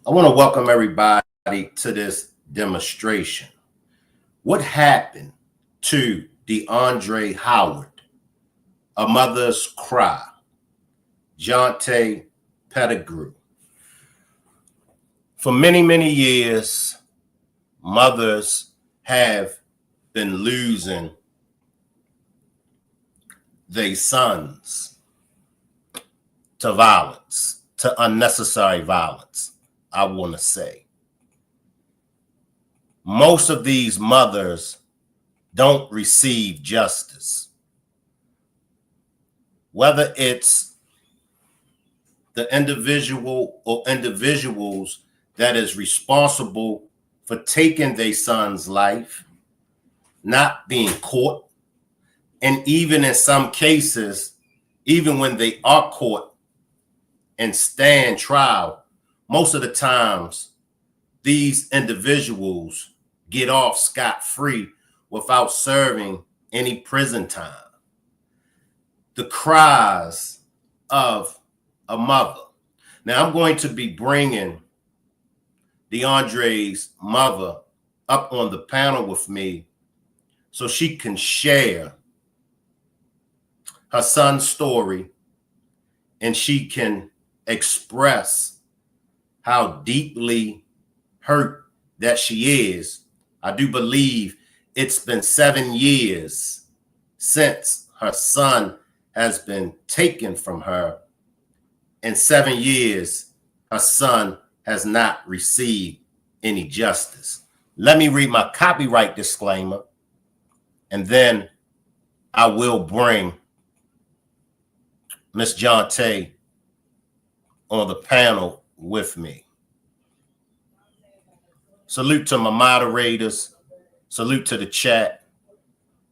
I want to welcome everybody to this demonstration. What happened to DeAndre Howard? A Mother's Cry. Jonte Pettigrew. For many, many years, mothers have been losing their sons to violence, to unnecessary violence, I want to say. Most of these mothers don't receive justice. Whether it's the individual or individuals that is responsible for taking their son's life, not being caught, and even in some cases, even when they are caught and stand trial, most of the times these individuals get off scot-free without serving any prison time. The cries of a mother. Now I'm going to be bringing DeAndre's mother up on the panel with me so she can share her son's story and she can express how deeply hurt that she is. I do believe it's been 7 years since her son has been taken from her. In 7 years, her son has not received any justice. Let me read my copyright disclaimer, and then I will bring Miss Jonte on the panel with me. Salute to my moderators. Salute to the chat.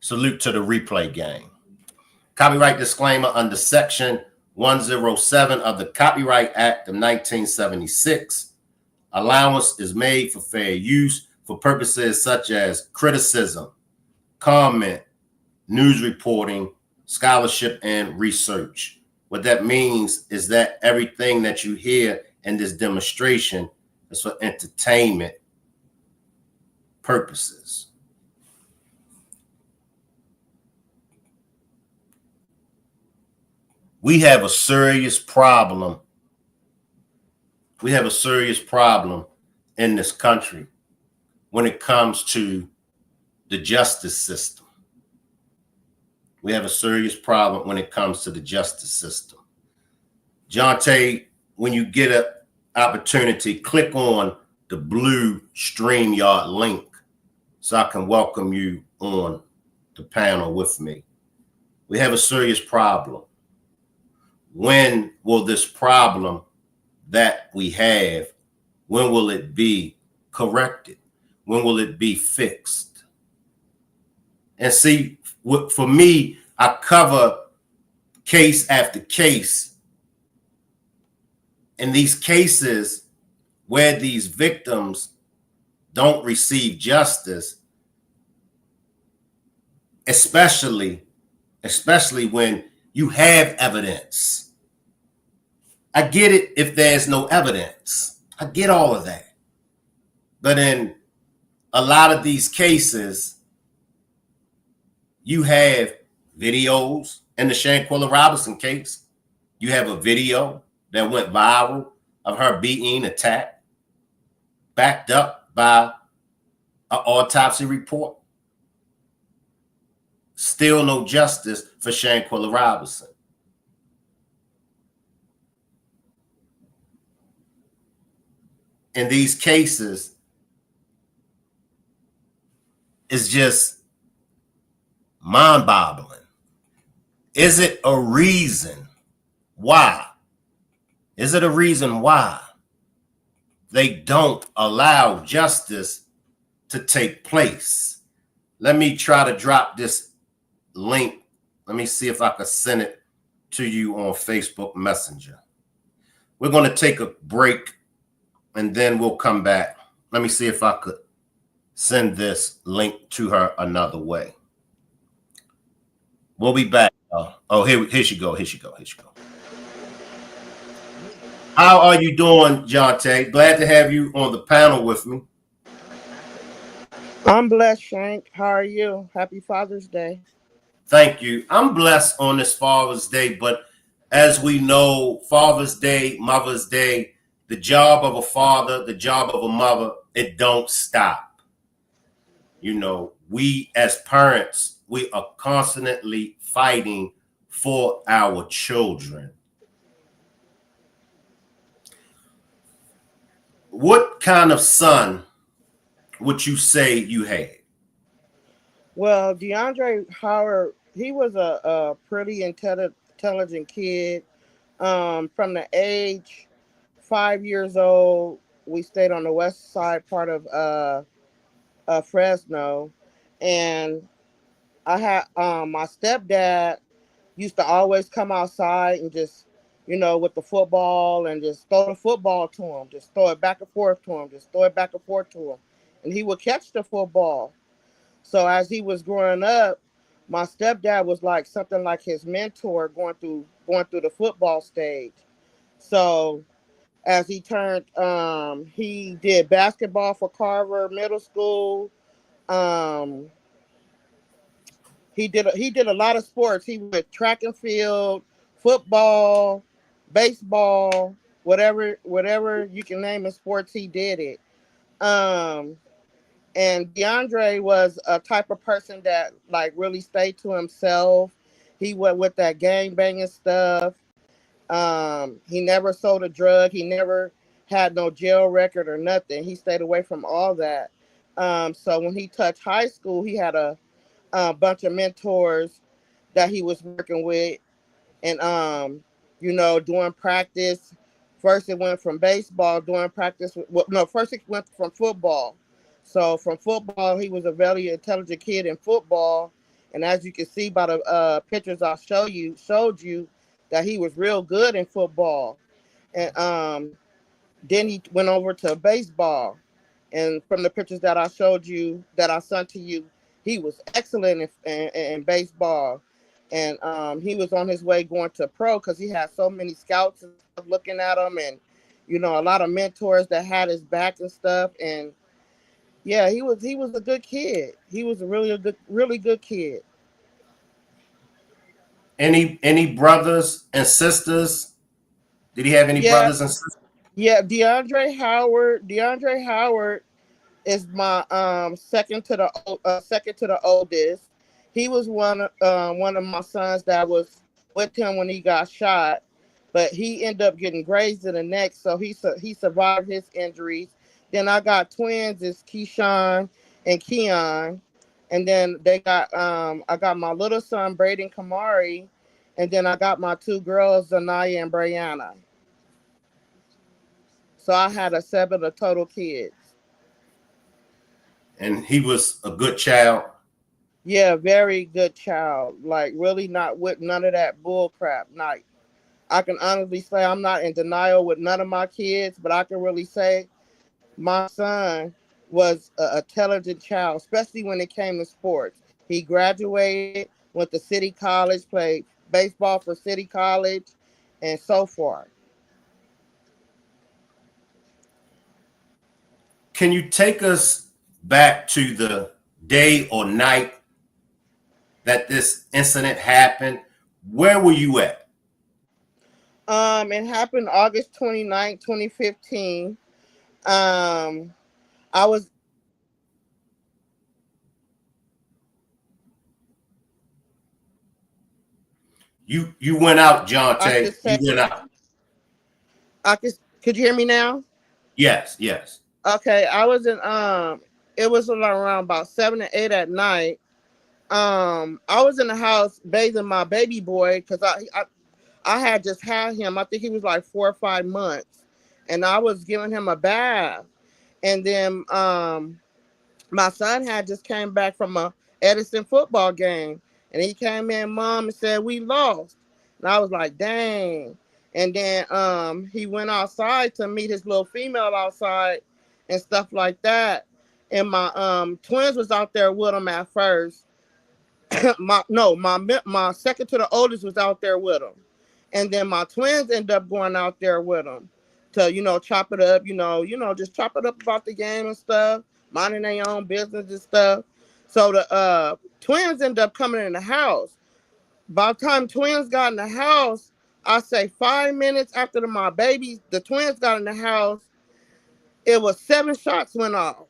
Salute to the replay gang. Copyright disclaimer under Section 107 of the Copyright Act of 1976. Allowance is made for fair use for purposes such as criticism, comment, news reporting, scholarship, and research. What that means is that everything that you hear in this demonstration is for entertainment purposes. We have a serious problem. We have a serious problem in this country when it comes to the justice system. We have a serious problem when it comes to the justice system. Jonte, when you get an opportunity, click on the blue StreamYard link so I can welcome you on the panel with me. We have a serious problem. When will this problem that we have, when will it be corrected? When will it be fixed? And see, for me, I cover case after case. In these cases where these victims don't receive justice, especially when you have evidence. I get it if there's no evidence. I get all of that. But in a lot of these cases, you have videos. In the Shanquella Robinson case, you have a video that went viral of her being attacked, backed up by an autopsy report. Still no justice for Shanquella Robinson. In these cases, it's just mind-boggling. Is it a reason why? Is it a reason why they don't allow justice to take place? Let me try to drop this link. Let me see if I can send it to you on Facebook Messenger. We're going to take a break and then we'll come back. Let me see if I could send this link to her another way. We'll be back. Oh, here she go. Here she go. How are you doing, Jonte? Glad to have you on the panel with me. I'm blessed, Shank. How are you? Happy Father's Day. Thank you. I'm blessed on this Father's Day, but as we know, Father's Day, Mother's Day, the job of a father, the job of a mother, it don't stop. You know, we as parents, we are constantly fighting for our children. What kind of son would you say you had? Well, DeAndre Howard, he was a pretty intelligent kid. From the age 5 years old, we stayed on the west side part of Fresno, and I had my stepdad used to always come outside and just, with the football and just throw the football to him, just throw it back and forth to him, just throw it back and forth to him. And he would catch the football. So as he was growing up, my stepdad was like something like his mentor going through the football stage. So as he turned, he did basketball for Carver Middle School. Um, he did a lot of sports. He went track and field, football, baseball, whatever you can name in sports. He did it. Um, and DeAndre was a type of person that like really stayed to himself. He went with that gang banging stuff. He never sold a drug. He never had no jail record or nothing. He stayed away from all that. So when he touched high school, he had a bunch of mentors that he was working with, and doing practice. First, it went from baseball doing practice. Well, no, first it went from football. So from football, he was a very intelligent kid in football, and as you can see by the pictures I showed you that he was real good in football. And then he went over to baseball, and from the pictures that I showed you, that I sent to you, he was excellent in baseball. And he was on his way going to pro because he had so many scouts and stuff looking at him, and a lot of mentors that had his back and stuff. And yeah, he was a good kid. He was really good kid. Any brothers and sisters? Did he have any Yeah, brothers and sisters? yeah. DeAndre Howard is my second to the oldest. He was one of my sons that was with him when he got shot, but he ended up getting grazed in the neck, so he survived his injuries. Then I got twins, it's Keyshawn and Keon, and then I got my little son Braden Kamari, and then I got my two girls Zanaya and Brianna. So I had a seven of total kids. And he was a good child. Yeah, very good child. Like really not with none of that bull crap. Like I can honestly say I'm not in denial with none of my kids, but I can really say my son was an intelligent child, especially when it came to sports. He graduated, went to City College, played baseball for City College, and so forth. Can you take us back to the day or night that this incident happened? Where were you at? It happened August 29th, 2015. Um, I was You went out, I could Jonte. You say went out. could you hear me now? Yes, yes. Okay, I was in it was around about 7 to 8 at night. I was in the house bathing my baby boy because I had just had him. I think he was like 4 or 5 months, and I was giving him a bath. And then my son had just came back from a Edison football game, and he came in, mom, and said we lost. And I was like, dang. And then he went outside to meet his little female outside and stuff like that. And my twins was out there with him at first. My second to the oldest was out there with him, and then my twins ended up going out there with him. to, chop it up, just chop it up about the game and stuff, minding their own business and stuff. So the twins end up coming in the house. By the time twins got in the house, I say 5 minutes after the twins got in the house, it was 7 shots went off.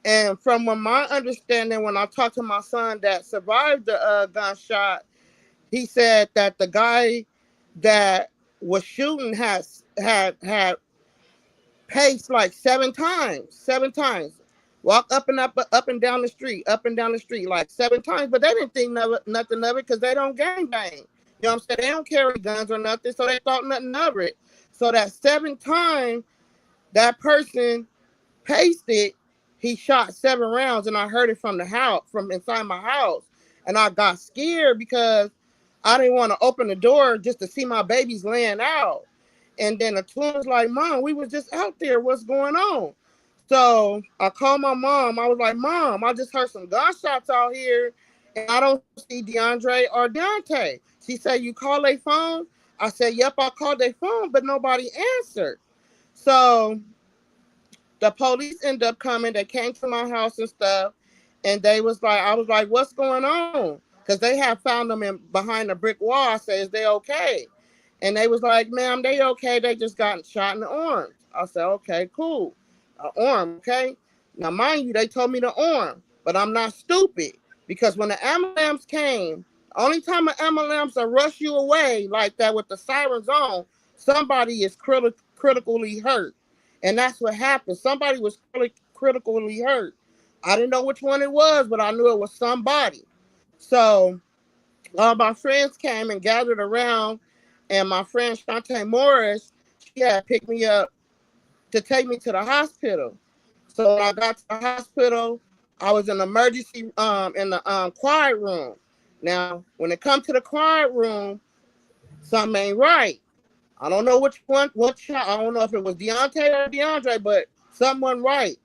And from what my understanding, when I talked to my son that survived the gunshot, he said that the guy that was shooting had paced like 7 times, walk up and down the street, like 7 times. But they didn't think nothing of it because they don't gang bang. You know what I'm saying? They don't carry guns or nothing, so they thought nothing of it. So that 7 time that person paced it, he shot 7 rounds, and I heard it from the house, from inside my house, and I got scared because I didn't want to open the door just to see my babies laying out. And then the twin was like, Mom, we was just out there. What's going on? So I called my mom. I was like, Mom, I just heard some gunshots out here, and I don't see DeAndre or Jonte. She said, you called their phone? I said, yep, I called their phone, but nobody answered. So the police ended up coming. They came to my house and stuff, and I was like, what's going on? Because they had found them behind a brick wall. I said, is they okay? And they was like, ma'am, they okay. They just got shot in the arm. I said, okay, cool. Arm, okay? Now, mind you, they told me the arm, but I'm not stupid, because when the ambulance came, the only time an ambulance will rush you away like that with the sirens on, somebody is critically hurt. And that's what happened. Somebody was critically hurt. I didn't know which one it was, but I knew it was somebody. So all my friends came and gathered around, and my friend Jonte Morris, she had picked me up to take me to the hospital. So when I got to the hospital, I was in emergency in the quiet room. Now, when it comes to the quiet room, something ain't right. I don't know what shot. I don't know if it was Deonte or DeAndre, but something wasn't right.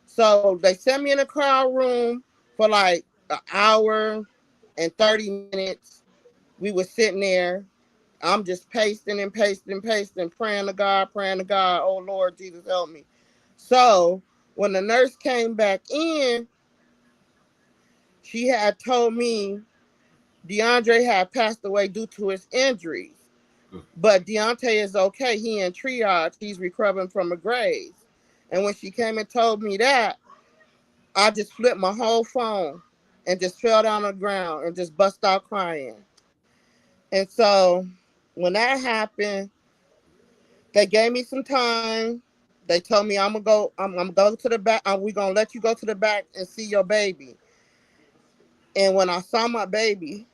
So they sent me in a crowd room for like an hour and 30 minutes. We were sitting there. I'm just pasting, praying to God. Oh, Lord Jesus, help me. So when the nurse came back in, she had told me DeAndre had passed away due to his injuries. But Deonte is okay. He in triage. He's recovering from a graze. And when she came and told me that, I just flipped my whole phone and just fell down on the ground and just bust out crying. And so when that happened, they gave me some time. They told me I'm gonna go to the back. We're gonna let you go to the back and see your baby. And when I saw my baby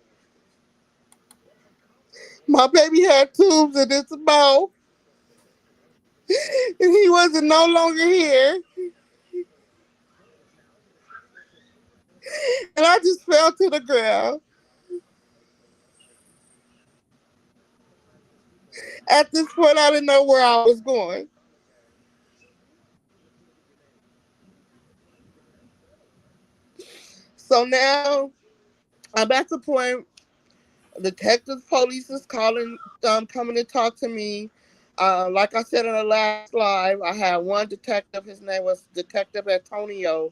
had tubes in his mouth. And he wasn't no longer here. And I just fell to the ground. At this point, I didn't know where I was going. So now I'm at the point, detectives, police is calling, coming to talk to me. Like I said in the last live, I had one detective. His name was Detective Antonio.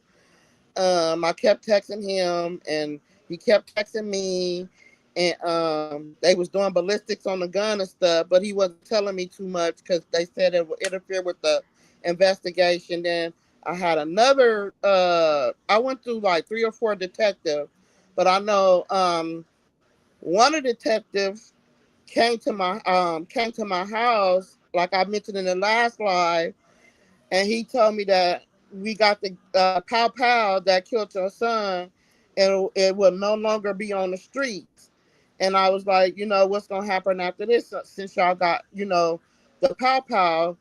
I kept texting him, and he kept texting me, and they was doing ballistics on the gun and stuff, but he wasn't telling me too much because they said it would interfere with the investigation. Then I had another, I went through like 3 or 4 detectives, but I know one of the detectives came to my house, like I mentioned in the last live, and he told me that we got the pow that killed your son, and it will no longer be on the streets. And I was like, what's gonna happen after this? Since y'all got, the pow,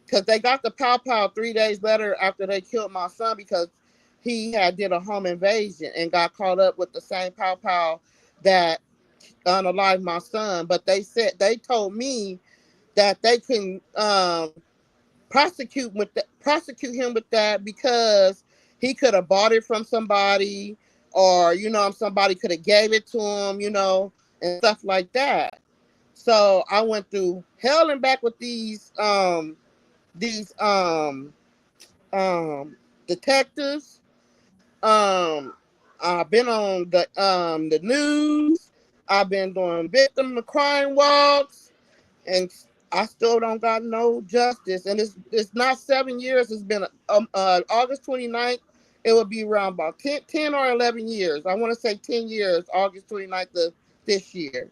because they got the pow 3 days later after they killed my son, because he had did a home invasion and got caught up with the same pow that unalived my son. But they told me that they can prosecute him with that because he could have bought it from somebody, or somebody could have gave it to him, and stuff like that. So I went through hell and back with these detectives. Um, I've been on the news. I've been doing victim of crime walks, and I still don't got no justice. And it's not 7 years. It's been August 29th. It would be around about 10 or 11 years. I want to say 10 years, August 29th of this year.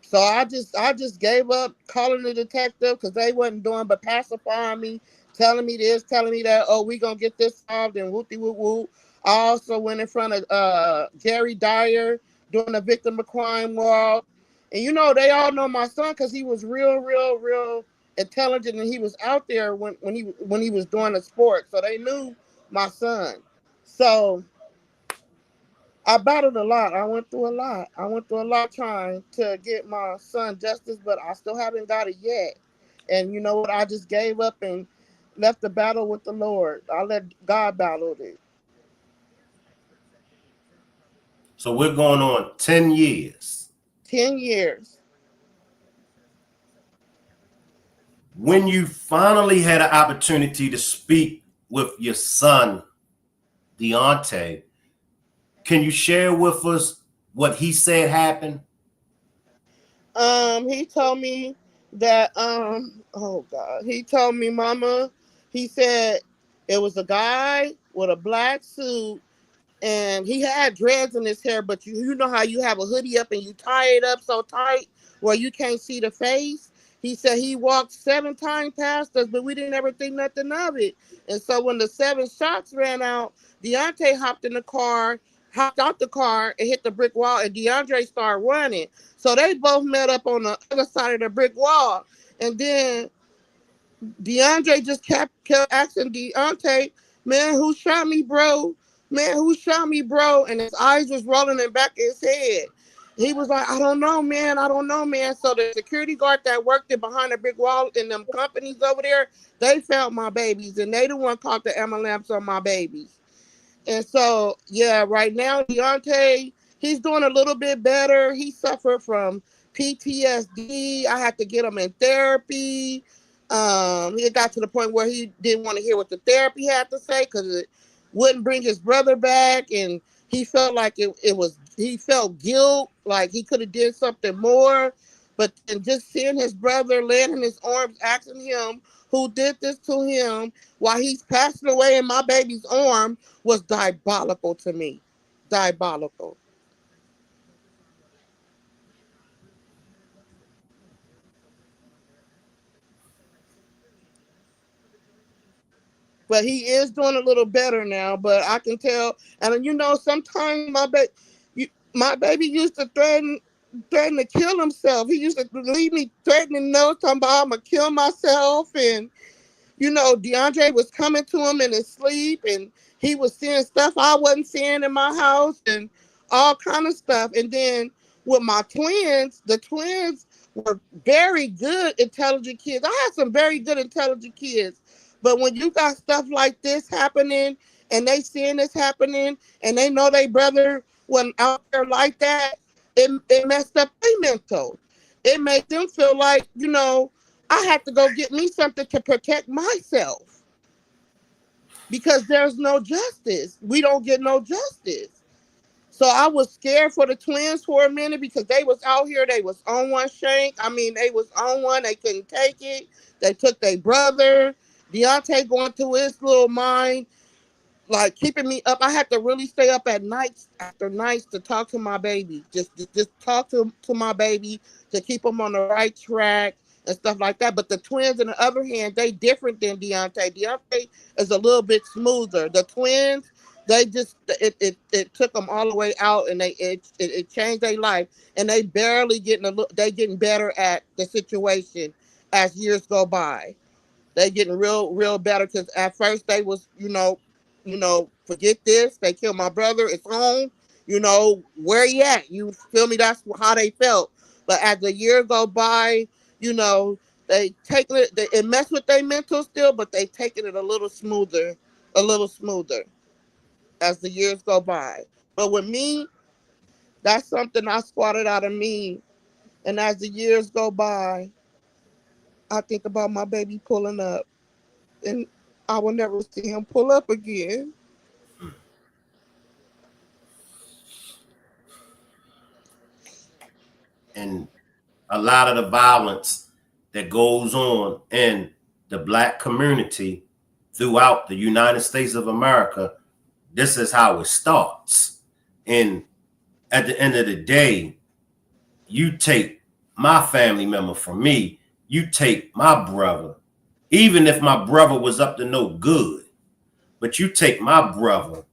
So I just gave up calling the detective because they wasn't doing but pacifying me, telling me this, telling me that. Oh, we gonna get this solved and whoopty whoop whoop. I also went in front of Jerry Dyer doing a victim of crime walk, and they all know my son because he was real intelligent and he was out there when he was doing the sport, so they knew my son. So I battled a lot. I went through a lot. I went through a lot trying to get my son justice, but I still haven't got it yet. And you know what? I just gave up and left the battle with the Lord. I let God battle it. So we're going on 10 years. 10 years. When you finally had an opportunity to speak with your son, Deondre, can you share with us what he said happened? He told me that oh God, he told me, Mama, he said it was a guy with a black suit and he had dreads in his hair, but you know how you have a hoodie up and you tie it up so tight where you can't see the face. He said he walked 7 times past us, but we didn't ever think nothing of it. And so when the 7 shots ran out, Deontay hopped out the car and hit the brick wall, and DeAndre started running. So they both met up on the other side of the brick wall. And then DeAndre just kept asking Deontay, man, who shot me, bro? Man, who shot me, bro? And his eyes was rolling in back of his head. He was like, I don't know, man. I don't know, man. So the security guard that worked it behind the brick wall in them companies over there, they found my babies, and they the one caught the ambulance on my babies. And so, yeah, right now, Deontay, he's doing a little bit better. He suffered from PTSD. I had to get him in therapy. He got to the point where he didn't want to hear what the therapy had to say because it wouldn't bring his brother back, and he felt like he felt guilt, like he could have did something more. But and just seeing his brother laying in his arms, asking him who did this to him while he's passing away in my baby's arm was diabolical to me. Diabolical. But he is doing a little better now. But I can tell, and sometimes my baby used to threaten to kill himself. He used to leave me threatening notes talking about I'm gonna kill myself, and DeAndre was coming to him in his sleep, and he was seeing stuff I wasn't seeing in my house, and all kind of stuff. And then with my twins, the twins were very good, intelligent kids. I had some very good, intelligent kids. But when you got stuff like this happening, and they seeing this happening, and they know their brother wasn't out there like that, it messed up their mental. It made them feel like, I have to go get me something to protect myself because there's no justice. We don't get no justice. So I was scared for the twins for a minute because they was out here. They was on one shank. I mean, they was on one. They couldn't take it. They took their brother. Deontay going through his little mind, like keeping me up. I had to really stay up at nights after nights to talk to my baby. Just talk to my baby to keep him on the right track and stuff like that. But the twins, on the other hand, they different than Deontay. Deontay is a little bit smoother. The twins, they just it took them all the way out, and it changed their life. And they barely getting better at the situation as years go by. They getting real better because at first they was forget this. They killed my brother. It's on. Where he at? You feel me? That's how they felt. But as the year go by, they taking it. It mess with their mental still, but they taking it a little smoother as the years go by. But with me, That's something I squatted out of me. And as the years go by, I think about my baby pulling up, and I will never see him pull up again. And a lot of the violence that goes on in the black community throughout the United States of America, this is how it starts. And at the end of the day, you take my family member from me, you take my brother, even if my brother was up to no good, but you take my brother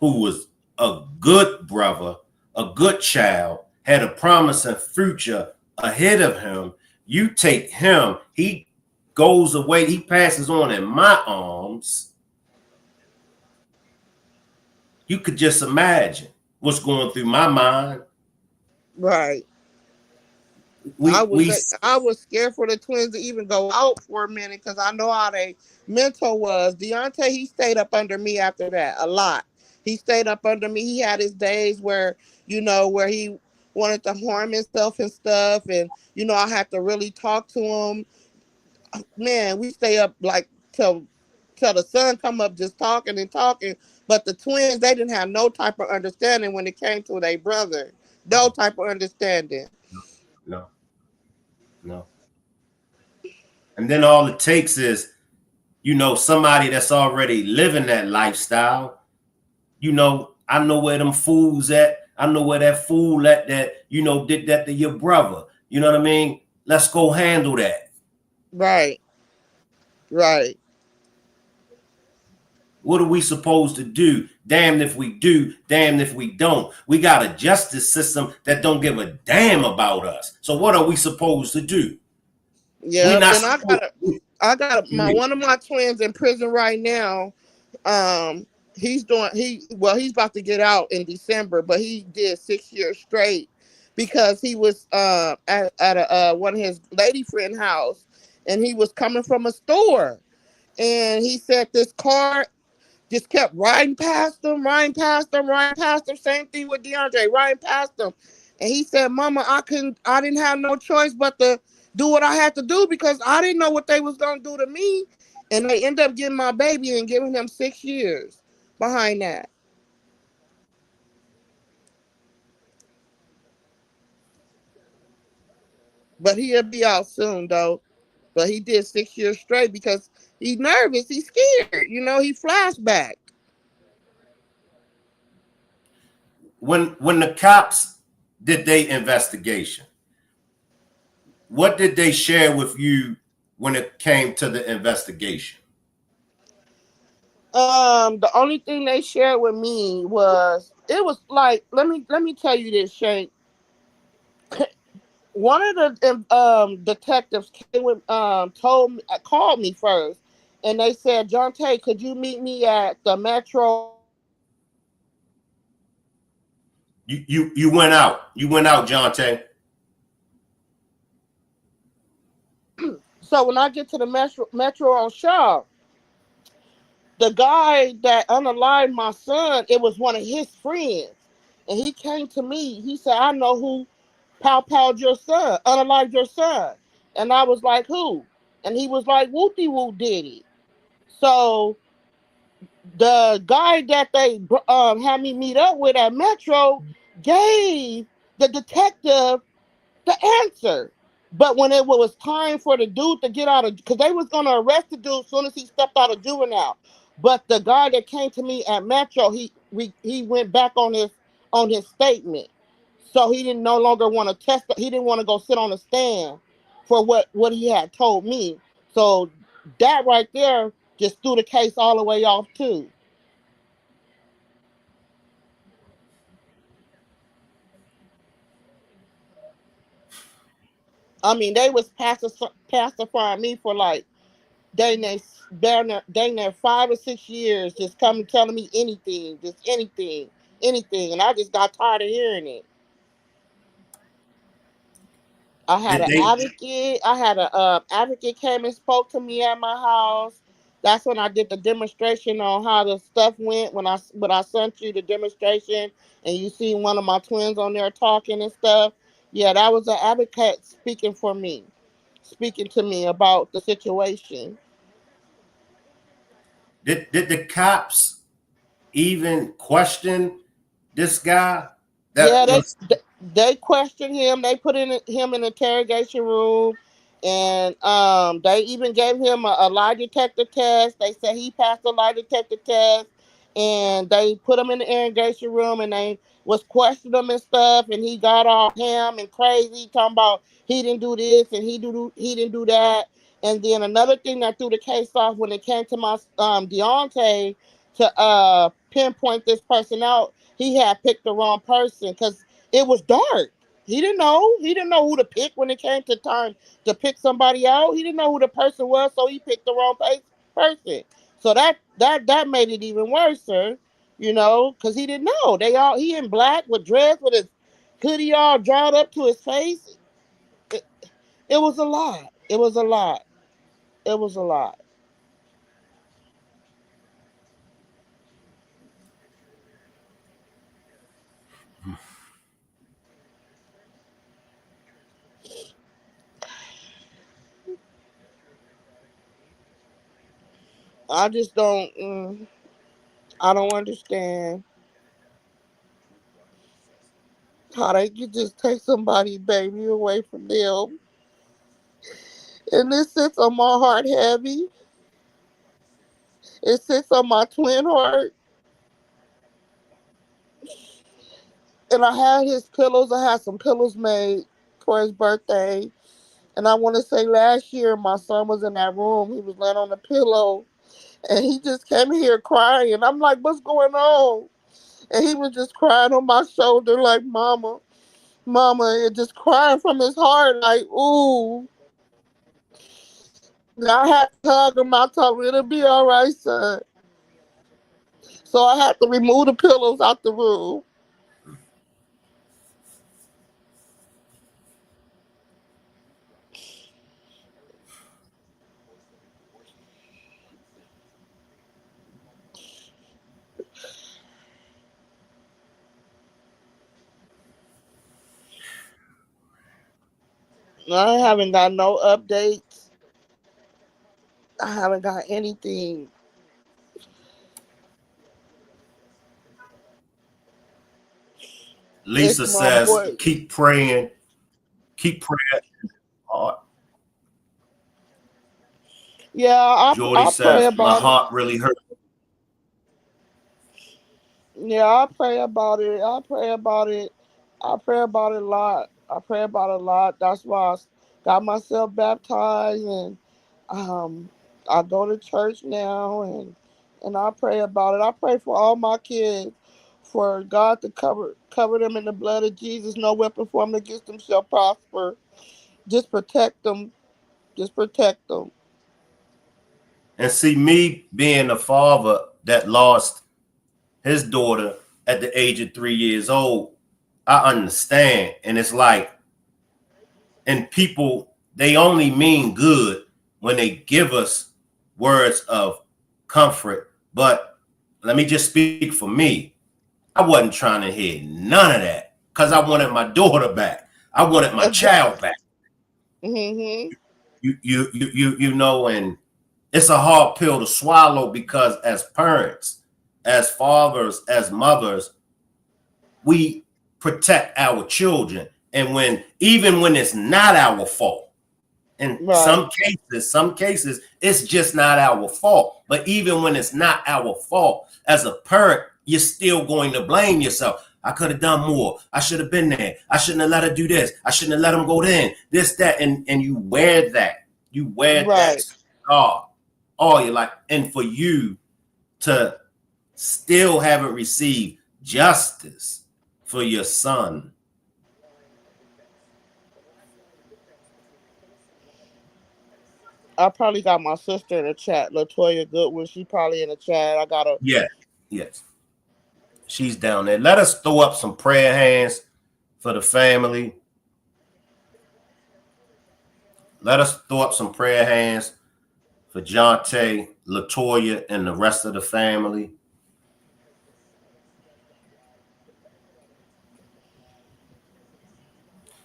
who was a good brother, a good child, had a promising future ahead of him. You take him, he goes away, he passes on in my arms. You could just imagine what's going through my mind. Right. We I was scared for the twins to even go out for a minute because I know how they mental was. Deonte, he stayed up under me after that a lot. He stayed up under me. He had his days where, where he wanted to harm himself and stuff. And, I had to really talk to him. Man, we stay up like till the sun come up just talking and talking. But the twins, they didn't have no type of understanding when it came to their brother. No type of understanding. no, no. And then all it takes is, somebody that's already living that lifestyle. I know where them fools at. I know where that fool at that, did that to your brother. You know what I mean? Let's go handle that. Right. Right. What are we supposed to do? Damned if we do, damned if we don't. We got a justice system that don't give a damn about us. So what are we supposed to do? Yeah, and I got one of my twins in prison right now. He's about to get out in December, but he did 6 years straight because he was at a one of his lady friend house, and he was coming from a store, and he said this car just kept riding past him, riding past him, riding past him. Same thing with DeAndre, riding past him. And he said, "Mama, I didn't have no choice but to do what I had to do because I didn't know what they was gonna do to me." And they end up getting my baby and giving him 6 years behind that. But he'll be out soon though. But he did 6 years straight because he's nervous, he's scared. He flashback. When the cops did their investigation, what did they share with you when it came to the investigation? The only thing they shared with me was it was like let me tell you this, Shank. One of the detectives came with called me first, and they said, "Jonte, could you meet me at the Metro?" You went out. You went out, Jonte. So when I get to the Metro on Shaw, the guy that unalived my son, it was one of his friends, and he came to me. He said, "I know who pow your son, unalived your son," and I was like, "Who?" And he was like, "Whoopty Whoop did it." So the guy that they had me meet up with at Metro gave the detective the answer. But when it was time for the dude to get out of, because they was gonna arrest the dude as soon as he stepped out of juvenile. But the guy that came to me at Metro, he went back on his statement. So he didn't no longer want to test. He didn't want to go sit on the stand for what he had told me. So that right there just threw the case all the way off too. I mean, they was pacifying me for like dang near 5 or 6 years, just coming telling me anything, just anything, and I just got tired of hearing it. I had Did an they? advocate. I had a advocate came and spoke to me at my house. That's when I did the demonstration on how the stuff went when I sent you the demonstration and you see one of my twins on there talking and stuff. Yeah, that was an advocate speaking for me, speaking to me about the situation. Did the cops even question this guy Yeah, that was they questioned him. They put him in an interrogation room, and they even gave him a lie detector test. They said he passed the lie detector test, and they put him in the interrogation room, and they was questioning him and stuff. And he got all ham and crazy, talking about he didn't do this and he didn't do that. And then another thing that threw the case off when it came to my Deonte to pinpoint this person out, he had picked the wrong person because it was dark. He didn't know. He didn't know who to pick when it came to time to pick somebody out. He didn't know who the person was, so he picked the wrong person. So that made it even worse, sir. You know, because he didn't know. He in black with dress with his hoodie all drawn up to his face. It, it was a lot. It was a lot. It was a lot. I just don't. I don't understand how they could just take somebody baby away from them. And this sits on my heart heavy. It sits on my twin heart. And I had his pillows. I had some pillows made for his birthday. And I want to say last year my son was in that room. He was laying on the pillow. And he just came here crying. I'm like, what's going on? And he was just crying on my shoulder like, Mama, Mama, and just crying from his heart like, ooh. And I had to hug him. I told him, it'll be all right, son. So I had to remove the pillows out the room. I haven't got no updates. I haven't got anything. It's Lisa my says, boy. keep praying hard. Yeah, Jordy I pray says, my about it. heart really hurt. Yeah, I pray about it. I pray about it. I pray about it a lot. I pray about it a lot. That's why I got myself baptized, and um I go to church now, and I pray about it. I pray for all my kids, for God to cover them in the blood of Jesus. No weapon formed against them shall prosper. Just protect them. Just protect them. And see, me being a father that lost his daughter at the age of 3 years old, I understand. And it's like, and people, they only mean good when they give us words of comfort. But let me just speak for me. I wasn't trying to hear none of that because I wanted my daughter back. I wanted my child Exactly. back. Hmm. You know, and it's a hard pill to swallow because as parents, as fathers, as mothers, we protect our children. And even when it's not our fault, in Right. some cases, it's just not our fault. But even when it's not our fault, as a parent, you're still going to blame yourself. I could have done more. I should have been there. I shouldn't have let her do this. I shouldn't have let him go in. This, that, and you wear that. You wear that Right. scar all your life. And for you to still haven't received justice for your son. I probably got my sister in the chat, Latoya Goodwin. She probably in the chat. I got to. Yes, yes. She's down there. Let us throw up some prayer hands for the family. Let us throw up some prayer hands for Jonte, Latoya, and the rest of the family.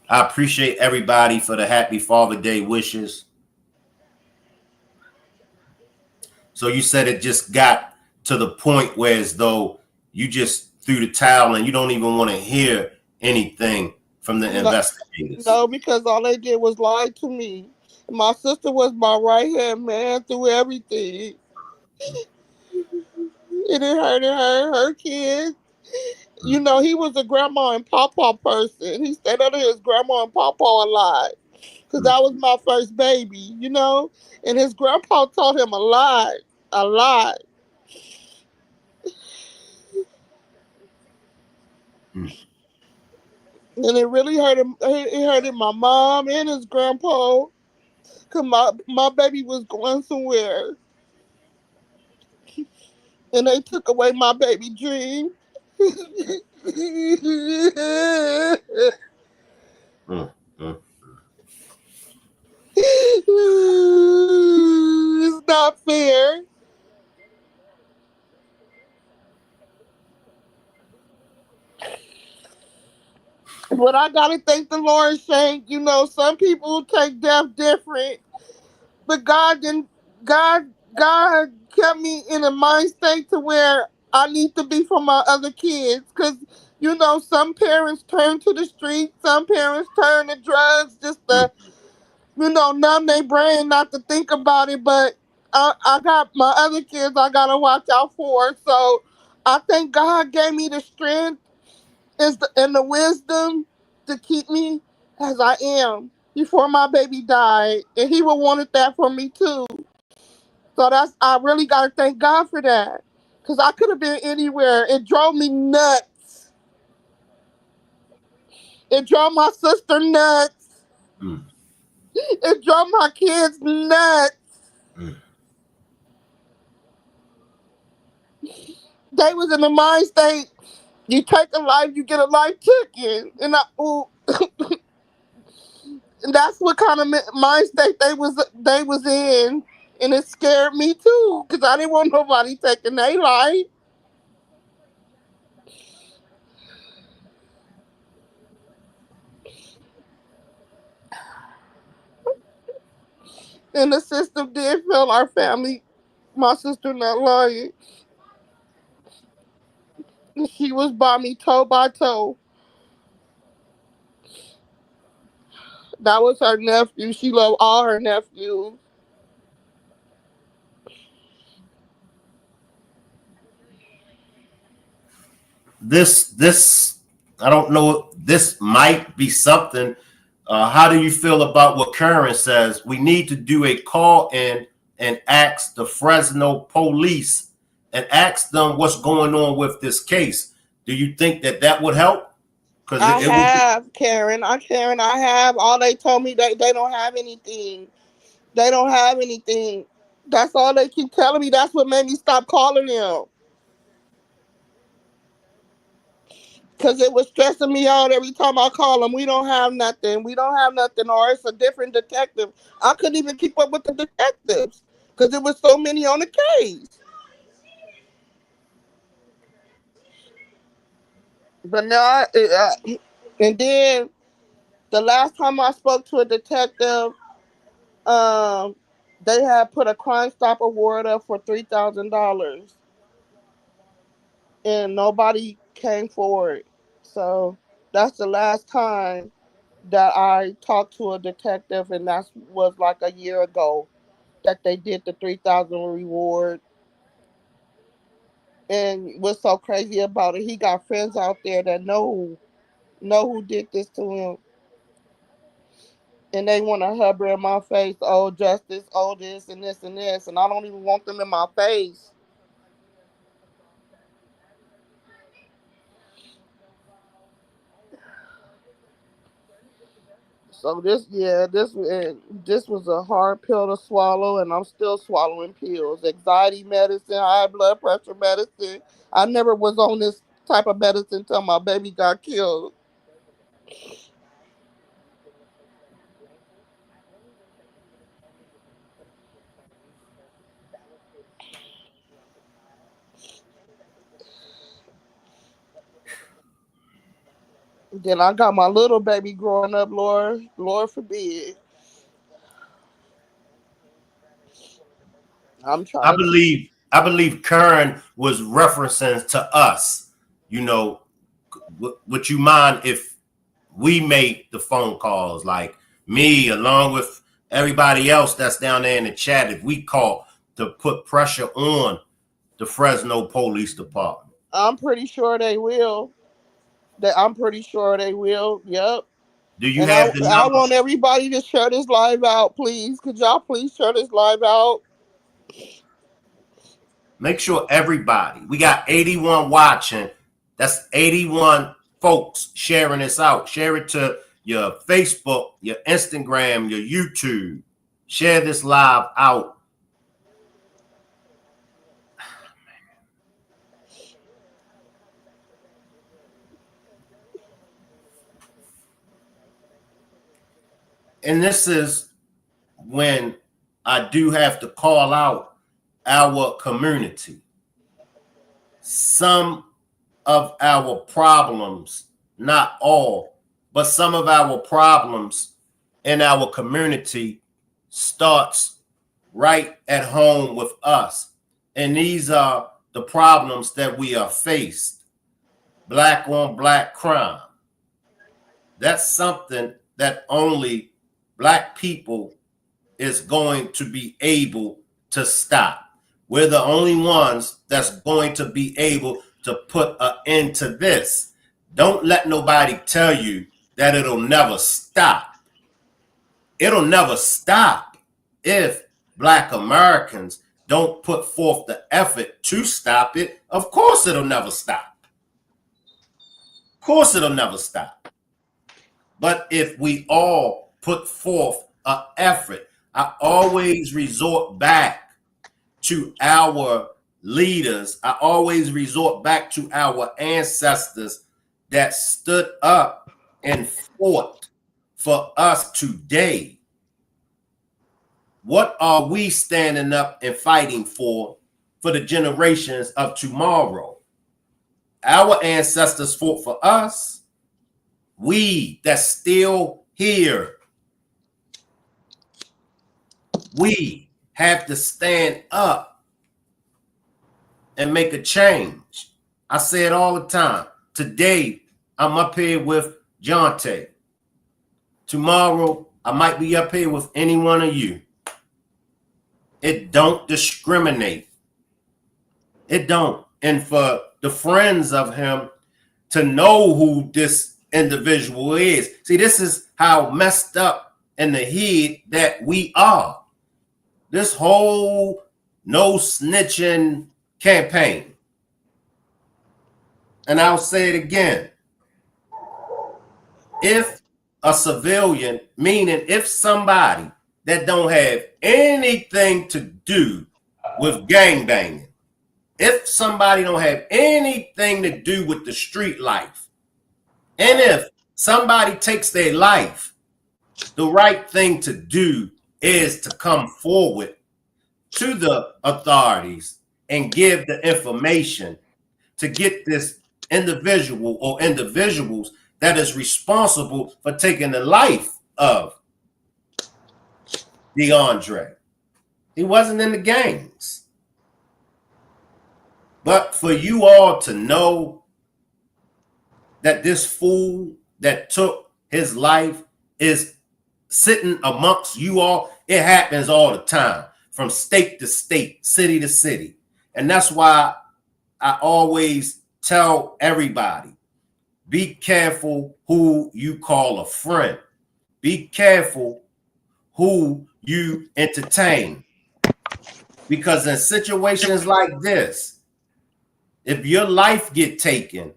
I appreciate everybody for the happy Father Day wishes. So you said it just got to the point where as though you just threw the towel and you don't even want to hear anything from the investigators. No, because all they did was lie to me. My sister was my right hand man through everything. It hurt her kids. You know, he was a grandma and pawpaw person. He stayed under his grandma and pawpaw a lot. Because I was my first baby, you know? And his grandpa taught him a lot. A lot. And it really hurt him. It hurted my mom and his grandpa. Because my baby was going somewhere. And they took away my baby dream. It's not fair. But I gotta thank the Lord, Shank. You know, some people take death different, but God didn't. God kept me in a mind state to where I need to be for my other kids. Cause you know, some parents turn to the street, some parents turn to drugs just to, you know, numb their brain not to think about it. But I got my other kids I gotta watch out for. So I think God gave me the strength and the wisdom to keep me as I am before my baby died. And he would wanted that for me too. So I really gotta thank God for that. Cause I could have been anywhere. It drove me nuts. It drove my sister nuts. It drove my kids nuts. They was in the mind state. You take a life, you get a life taken. And that's what kind of mind state they was in. And it scared me too. Cause I didn't want nobody taking their life. And the system did fail our family. My sister not lying. She was by me toe by toe. That was her nephew. She loved all her nephews. This I don't know. This might be something. How do you feel about what Karen says? We need to do a call in and ask the Fresno police and ask them what's going on with this case. Do you think that would help? Because I it would. have, Karen. I have. All they told me they don't have anything. They don't have anything. That's all they keep telling me. That's what made me stop calling them. Because it was stressing me out every time I call them. We don't have nothing. We don't have nothing. Or it's a different detective. I couldn't even keep up with the detectives. Because there was so many on the case. But now, and then the last time I spoke to a detective, um, they had put a Crime Stop award up for $3,000, and nobody came forward. So that's the last time that I talked to a detective, and that was like a year ago that they did the 3,000 reward. And what's so crazy about it, he got friends out there that know who did this to him, and they want to hover in my face, oh justice, oh this and this and this, and I don't even want them in my face. So this was a hard pill to swallow, and I'm still swallowing pills. Anxiety medicine, high blood pressure medicine. I never was on this type of medicine until my baby got killed. Then I got my little baby growing up, Lord forbid. I'm I trying to teach. believe I believe Karen was referencing to us. You know, would you mind if we make the phone calls, like me along with everybody else that's down there in the chat, if we call to put pressure on the Fresno Police Department? I'm pretty sure they will. I'm pretty sure they will. Yep. Do you And have the I number? want everybody to share this live out, please. Could y'all please share this live out? Make sure everybody, we got 81 watching. That's 81 folks sharing this out. Share it to your Facebook, your Instagram, your YouTube. Share this live out. And this is when I do have to call out our community. Some of our problems, not all, but some of our problems in our community starts right at home with us. And these are the problems that we are faced. Black on black crime. That's something that only Black people is going to be able to stop. We're the only ones that's going to be able to put an end to this. Don't let nobody tell you that it'll never stop. It'll never stop if Black Americans don't put forth the effort to stop it. Of course it'll never stop. Of course it'll never stop. But if we all put forth an effort, I always resort back to our leaders. I always resort back to our ancestors that stood up and fought for us today. What are we standing up and fighting for the generations of tomorrow? Our ancestors fought for us. We that's still here, we have to stand up and make a change. I say it all the time. Today, I'm up here with Jonte. Tomorrow, I might be up here with any one of you. It don't discriminate. It don't. And for the friends of him to know who this individual is. See, this is how messed up in the head that we are. This whole no snitching campaign. And I'll say it again. If a civilian, meaning if somebody that don't have anything to do with gangbanging, if somebody don't have anything to do with the street life, and if somebody takes their life, the right thing to do is to come forward to the authorities and give the information to get this individual or individuals that is responsible for taking the life of Deondre. He wasn't in the gangs. But for you all to know that this fool that took his life is sitting amongst you all, it happens all the time, from state to state, city to city. And that's why I always tell everybody, be careful who you call a friend. Be careful who you entertain. Because in situations like this, if your life get taken,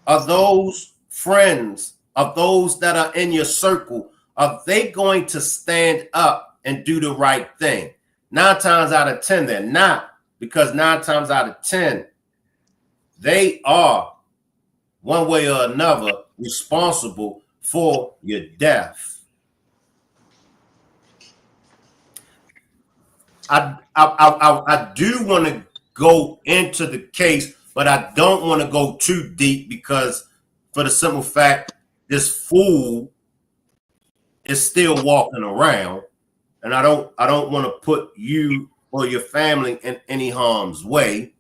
are those friends, of those that are in your circle, are they going to stand up and do the right thing? 9 times out of 10, they're not, because 9 times out of 10, they are one way or another responsible for your death. I do want to go into the case, but I don't want to go too deep, because for the simple fact this fool is still walking around, and I don't want to put you or your family in any harm's way.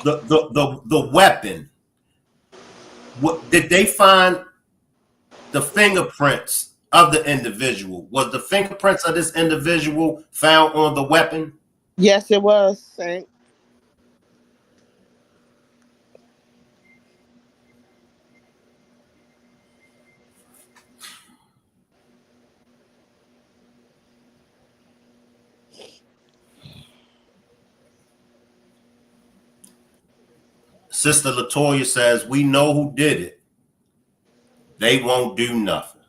The weapon. What did they find? The fingerprints of the individual. Was the fingerprints of this individual found on the weapon? Yes, it was, Saint. Sister Latoya says, we know who did it. They won't do nothing.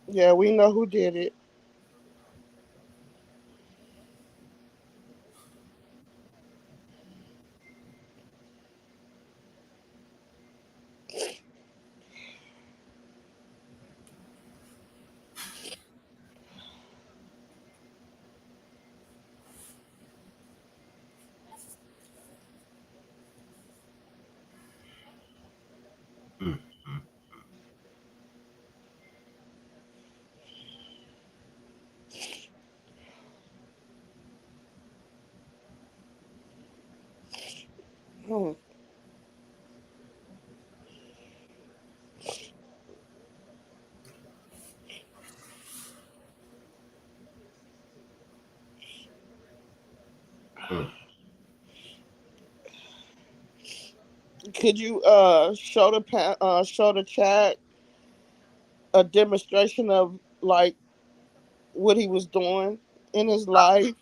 Yeah, we know who did it. Hmm. Could you show the chat a demonstration of like what he was doing in his life?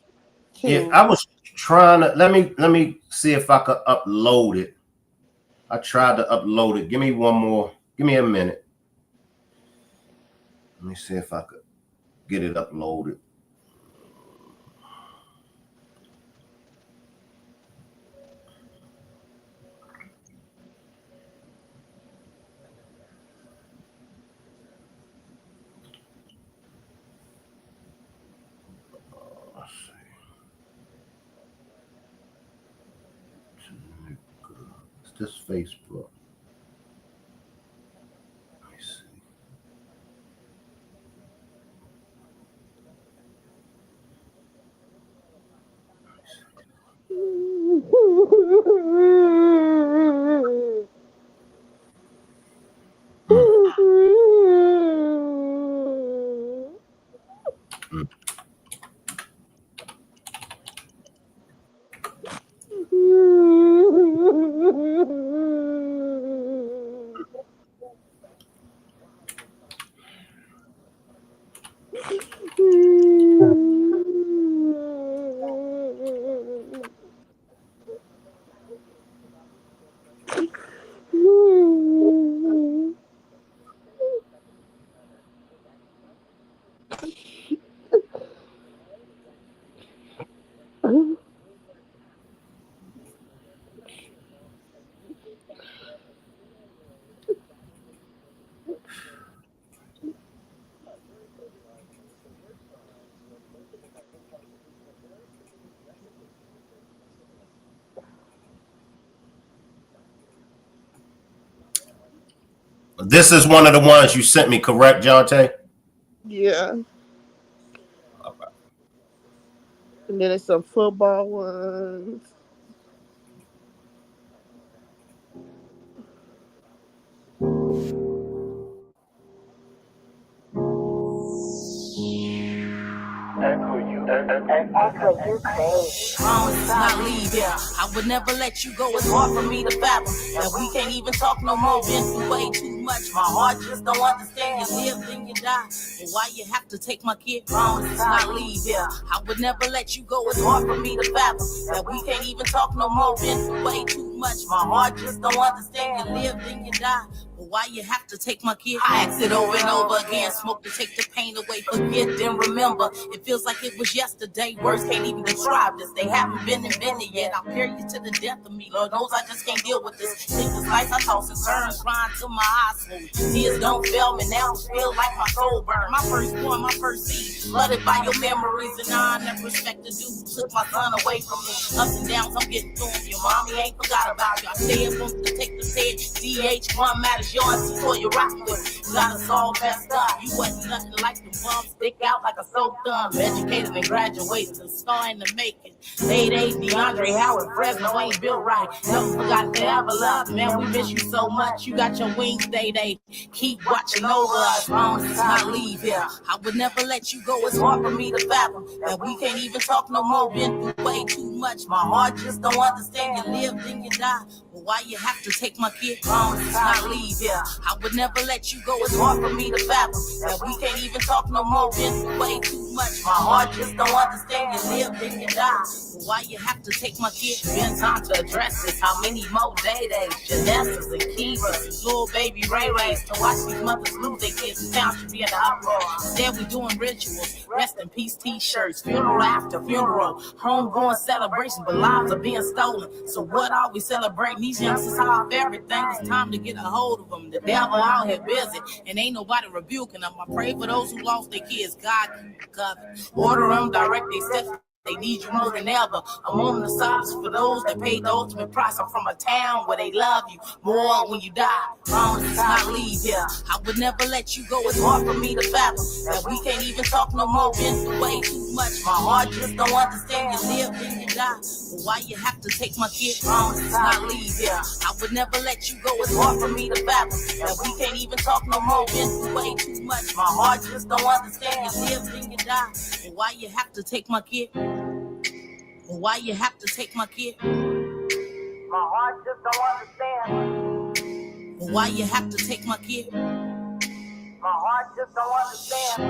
Yeah, I was trying to let me see if I could upload it. I tried to upload it. Give me one more. Give me a minute. Let me see if I could get it uploaded. Let's see. It's this Facebook. Let me see. This is one of the ones you sent me, correct, Jonte? Yeah. Okay. And then there's some football ones. Promise not leave here. I would never let you go. It's hard for me to fathom that we can't even talk no more. Been through way too much. My heart just don't understand. You live, then you die. But why you have to take my kid? Promise not leave here. I would never let you go. It's hard for me to fathom that we can't even talk no more. Been through way too much. much. My heart just don't understand. You live, then you die. But why you have to take my kid? I asked it over and over again. Smoke to take the pain away. Forget, then remember. It feels like it was yesterday. Words can't even describe this. They haven't been invented yet. I'll carry you to the death of me. Lord knows I just can't deal with this. Sleepless nights I toss and turn, crying till my eyes swollen. Tears don't fail me now. Feel like my soul burned. My first born, my first seed. Flooded by your memories, and I never respect the dude who took my son away from me. Ups and downs, I'm getting through them. Your mommy ain't forgot about you. I stay up on the take the head. DH1 matters yours before you rock with. Got us all messed up. You wasn't nothing like the bums. Stick out like a soap thumb. Educated and graduated. A star in the making. 8-8, DeAndre Howard. Fresno ain't built right. Never forgot to ever love. Man, we miss you so much. You got your wings, they keep watching over us. Long since I leave here. I would never let you go. It's hard for me to fathom that we can't even talk no more. Been through way too much. My heart just don't understand. You live, then you die. But why you have to take my kid? Long since I leave here. I would never let you go. It's hard for me to fathom that we can't even talk no more. Been through way too much. My heart just don't understand. You live, then you die. But why you have to take my kid? Been time to address this. How many more days? Janessa's and Kivas, little baby Ray Rays to watch these mothers lose their kids. The town should be in the uproar. Instead, we doing rituals. Rest in peace t-shirts. Funeral after funeral. Homegoing celebration, but lives are being stolen. So what are we celebrating? These youngsters off everything. It's time to get a hold of them. The devil out here busy, and ain't nobody rebuking them. I pray for those who lost their kids. God keep the covenant. Order them, direct their steps. They need you more than ever. A moment of silence for those that paid the ultimate price. I'm from a town where they love you more when you die. Long since I leave here, I would never let you go. It's hard for me to fathom that we can't even talk no more. Been through way too much. My heart just don't understand. You live, then you die. But why you have to take my kid? Long since I leave here, I would never let you go. It's hard for me to fathom that we can't even talk no more. Been through way too much. My heart just don't understand. You live, then you die. But why you have to take my kid? Why you have to take my kid? My heart just don't understand. Why you have to take my kid? My heart just don't understand.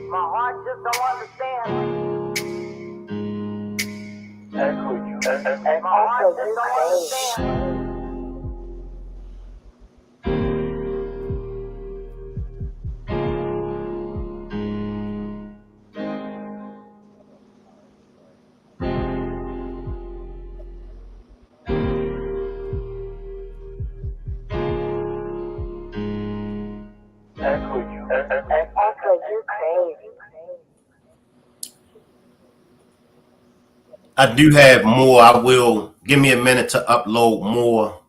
My heart just don't understand. My heart just don't understand. I do have more. I will give me a minute to upload more.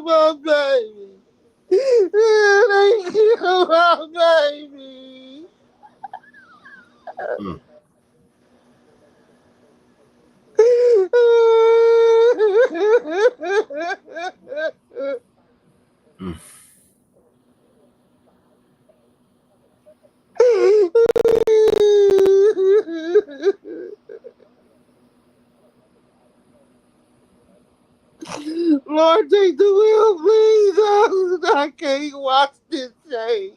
My baby. Thank you, my baby. Lord, take the wheel, please. I can't watch this thing.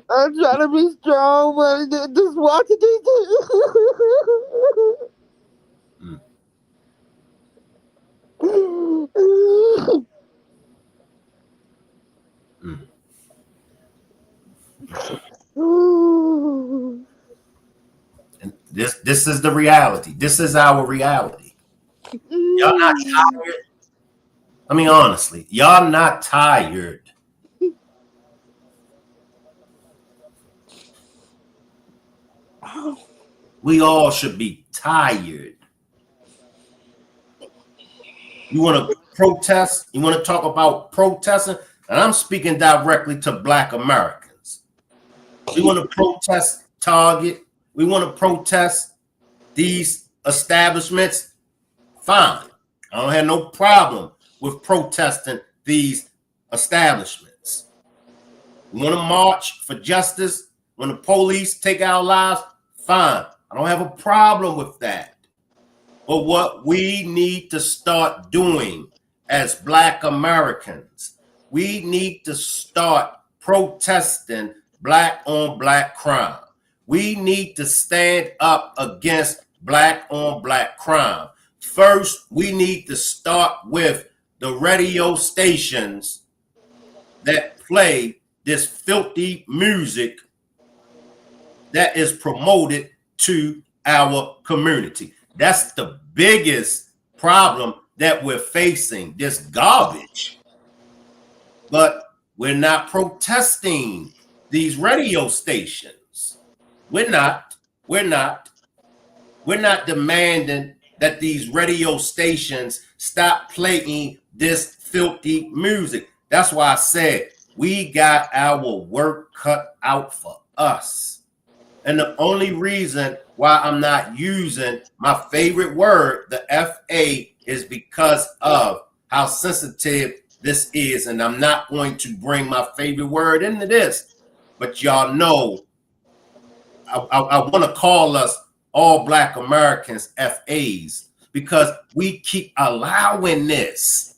I'm trying to be strong, but just watching this. And this is the reality. This is our reality. Y'all not tired? I mean, honestly, y'all not tired. We all should be tired. You want to protest? You want to talk about protesting? And I'm speaking directly to Black Americans. We want to protest Target. We want to protest these establishments. Fine. I don't have no problem with protesting these establishments. We want to march for justice. When the police take our lives, fine. I don't have a problem with that. But what we need to start doing as Black Americans, we need to start protesting Black on Black crime. We need to stand up against Black on Black crime. First, we need to start with the radio stations that play this filthy music that is promoted to our community. That's the biggest problem that we're facing, this garbage. But we're not protesting these radio stations. We're not demanding that these radio stations stop playing this filthy music. That's why I said we got our work cut out for us. And the only reason why I'm not using my favorite word, the FA, is because of how sensitive this is. And I'm not going to bring my favorite word into this. But y'all know, I want to call us all Black Americans FAs because we keep allowing this.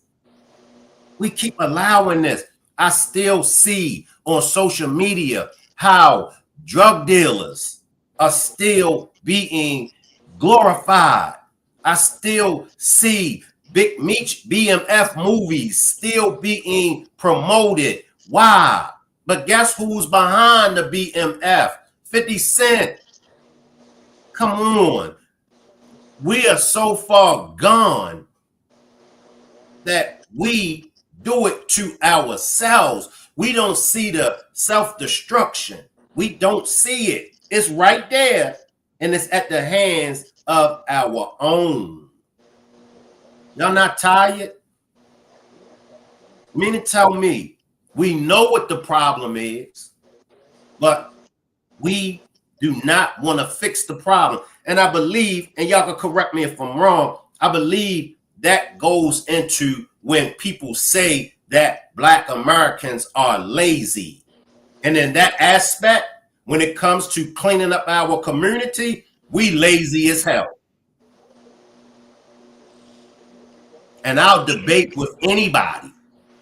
We keep allowing this. I still see on social media how drug dealers are still being glorified. I still see Big Meech BMF movies still being promoted. Why? But guess who's behind the BMF? 50 Cent. Come on. We are so far gone that we do it to ourselves. We don't see the self-destruction. We don't see it. It's right there, and it's at the hands of our own. Y'all not tired? You mean to tell me we know what the problem is, but we do not want to fix the problem? And I believe, and y'all can correct me if I'm wrong, I believe that goes into when people say that Black Americans are lazy. And in that aspect, when it comes to cleaning up our community, we lazy as hell. And I'll debate with anybody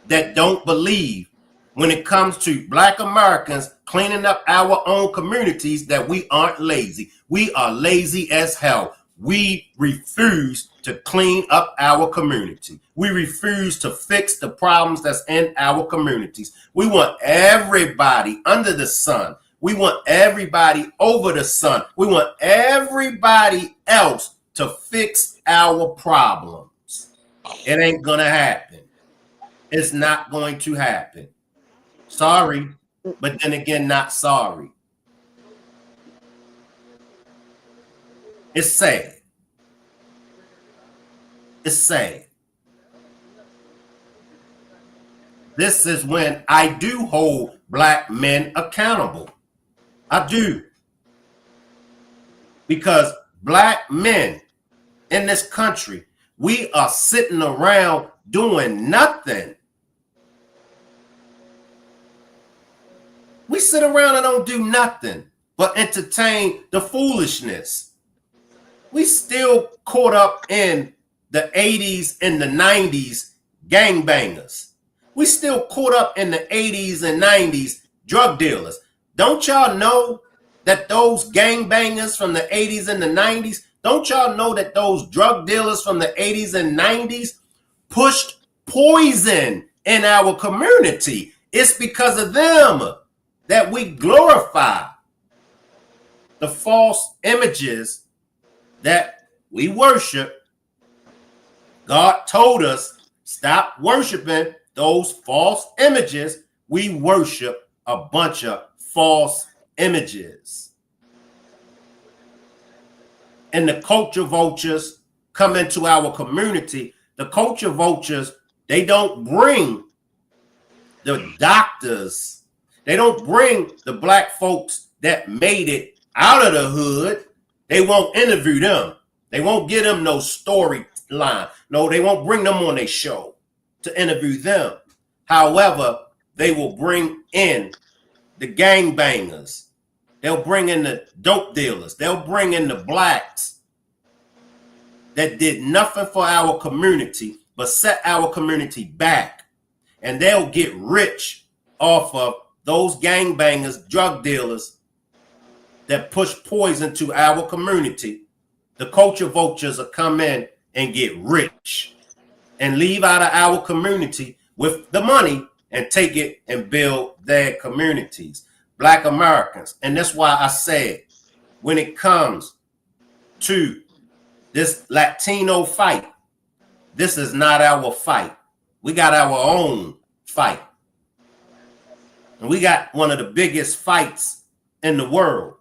that don't believe when it comes to Black Americans cleaning up our own communities that we aren't lazy. We are lazy as hell. We refuse to clean up our community. We refuse to fix the problems that's in our communities. We want everybody under the sun. We want everybody over the sun. We want everybody else to fix our problems. It ain't gonna happen. It's not going to happen. Sorry, but then again, not sorry. It's sad. It's sad. This is when I do hold Black men accountable. I do. Because Black men in this country, we are sitting around doing nothing. We sit around and don't do nothing but entertain the foolishness. We still caught up in the 80s and the 90s gangbangers. We still caught up in the 80s and 90s drug dealers. Don't y'all know that those gangbangers from the 80s and the 90s, don't y'all know that those drug dealers from the 80s and 90s pushed poison in our community? It's because of them that we glorify the false images that we worship. God told us, stop worshiping those false images. We worship a bunch of false images. and the culture vultures come into our community, the culture vultures, they don't bring the doctors. They don't bring the black folks that made it out of the hood. They won't interview them. They won't give them no storyline. No, they won't bring them on their show to interview them. However, they will bring in the gangbangers. They'll bring in the dope dealers. They'll bring in the blacks that did nothing for our community but set our community back. And they'll get rich off of those gangbangers, drug dealers that push poison to our community. The culture vultures will come in and get rich and leave out of our community with the money and take it and build their communities. Black Americans. And that's why I said, when it comes to this Latino fight, this is not our fight. We got our own fight. And we got one of the biggest fights in the world.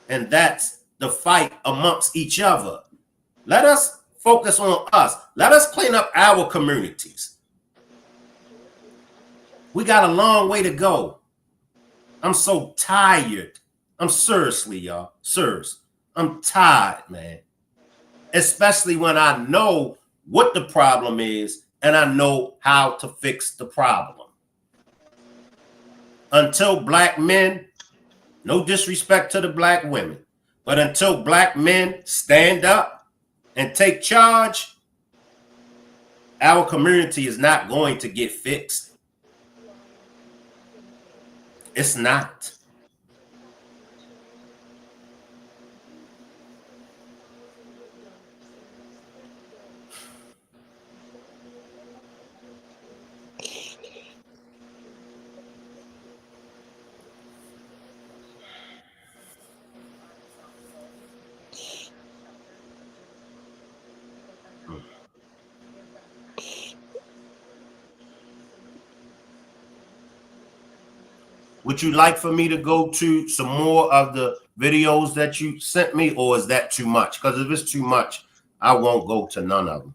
And that's the fight amongst each other. Let us focus on us. Let us clean up our communities. We got a long way to go. I'm so tired. I'm seriously, y'all. Serious. I'm tired, man. Especially when I know what the problem is and I know how to fix the problem. Until black men, no disrespect to the black women, but until black men stand up and take charge, our community is not going to get fixed. It's not. Would you like for me to go to some more of the videos that you sent me, or is that too much? Because if it's too much, I won't go to none of them.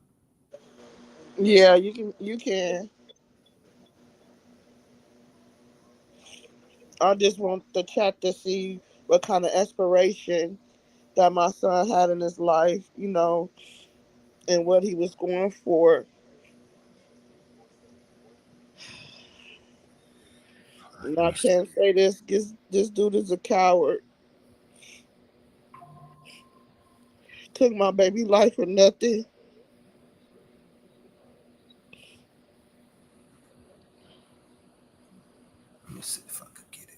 Yeah, you can. I just want the chat to see what kind of inspiration that my son had in his life, you know, and what he was going for. And I can't say this dude is a coward. Took my baby life for nothing. Let me see if I could get it.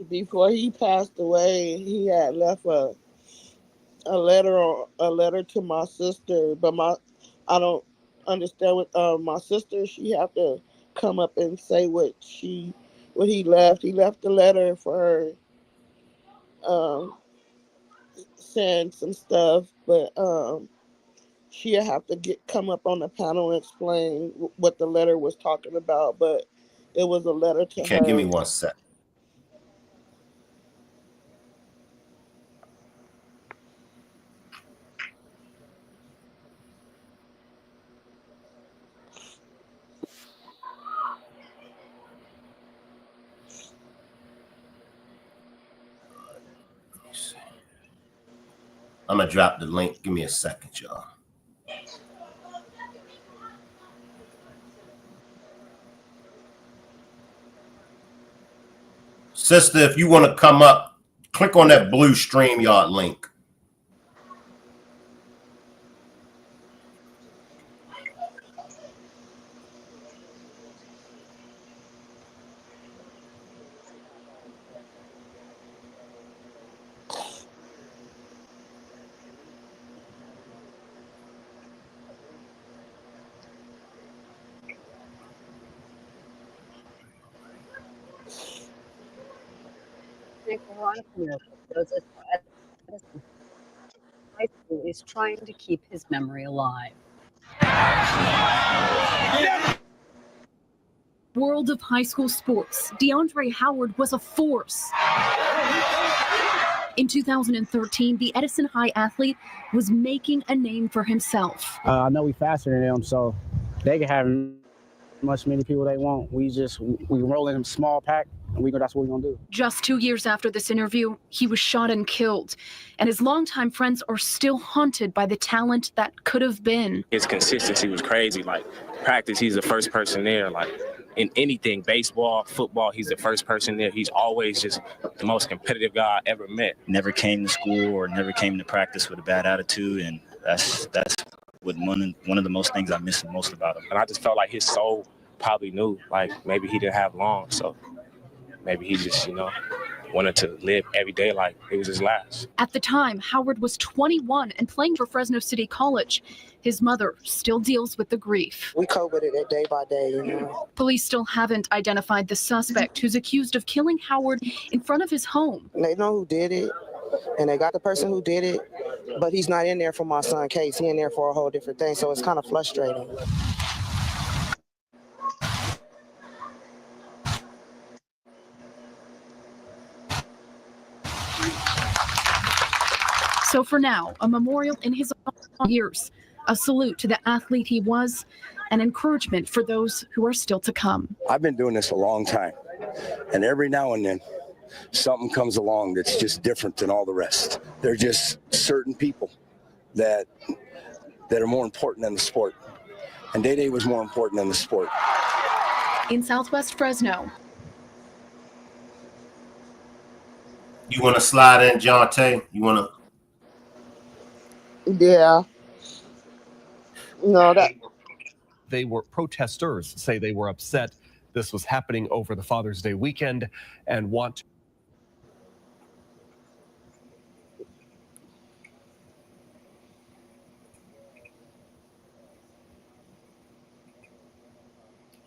Before he passed away, he had left a letter to my sister, but I don't understand what my sister, she have to come up and say what he left. He left a letter for her, saying some stuff, but she'll have to come up on the panel and explain what the letter was talking about. But it was a letter to her. Give me 1 sec. I'm gonna drop the link. Give me a second, y'all. Sister, if you want to come up, click on that blue StreamYard link. make a lot of miracles. Joseph Edison High School is trying to keep his memory alive. World of high school sports, DeAndre Howard was a force. In 2013, the Edison High athlete was making a name for himself. I know we faster than them, so they can have many people they want. We roll in them small pack, and that's what we're gonna do. Just 2 years after this interview, he was shot and killed, and his longtime friends are still haunted by the talent that could have been. His consistency was crazy. Like practice, he's the first person there. Like in anything, baseball, football, he's the first person there. He's always just the most competitive guy I ever met. Never came to school or never came to practice with a bad attitude, and that's what one of the most things I miss the most about him. And I just felt like his soul probably knew, like maybe he didn't have long, so maybe he just, wanted to live every day like it was his last. At the time, Howard was 21 and playing for Fresno City College. His mother still deals with the grief. We cope with it day by day, Police still haven't identified the suspect who's accused of killing Howard in front of his home. They know who did it, and they got the person who did it, but he's not in there for my son's case. He's in there for a whole different thing, so it's kind of frustrating. So for now, a memorial in his years, a salute to the athlete he was, an encouragement for those who are still to come. I've been doing this a long time, and every now and then something comes along that's just different than all the rest. There are just certain people that are more important than the sport, and Day was more important than the sport. In Southwest Fresno. You want to slide in, Jonte? You want to? Yeah. No, that protesters say they were upset this was happening over the Father's Day weekend and want.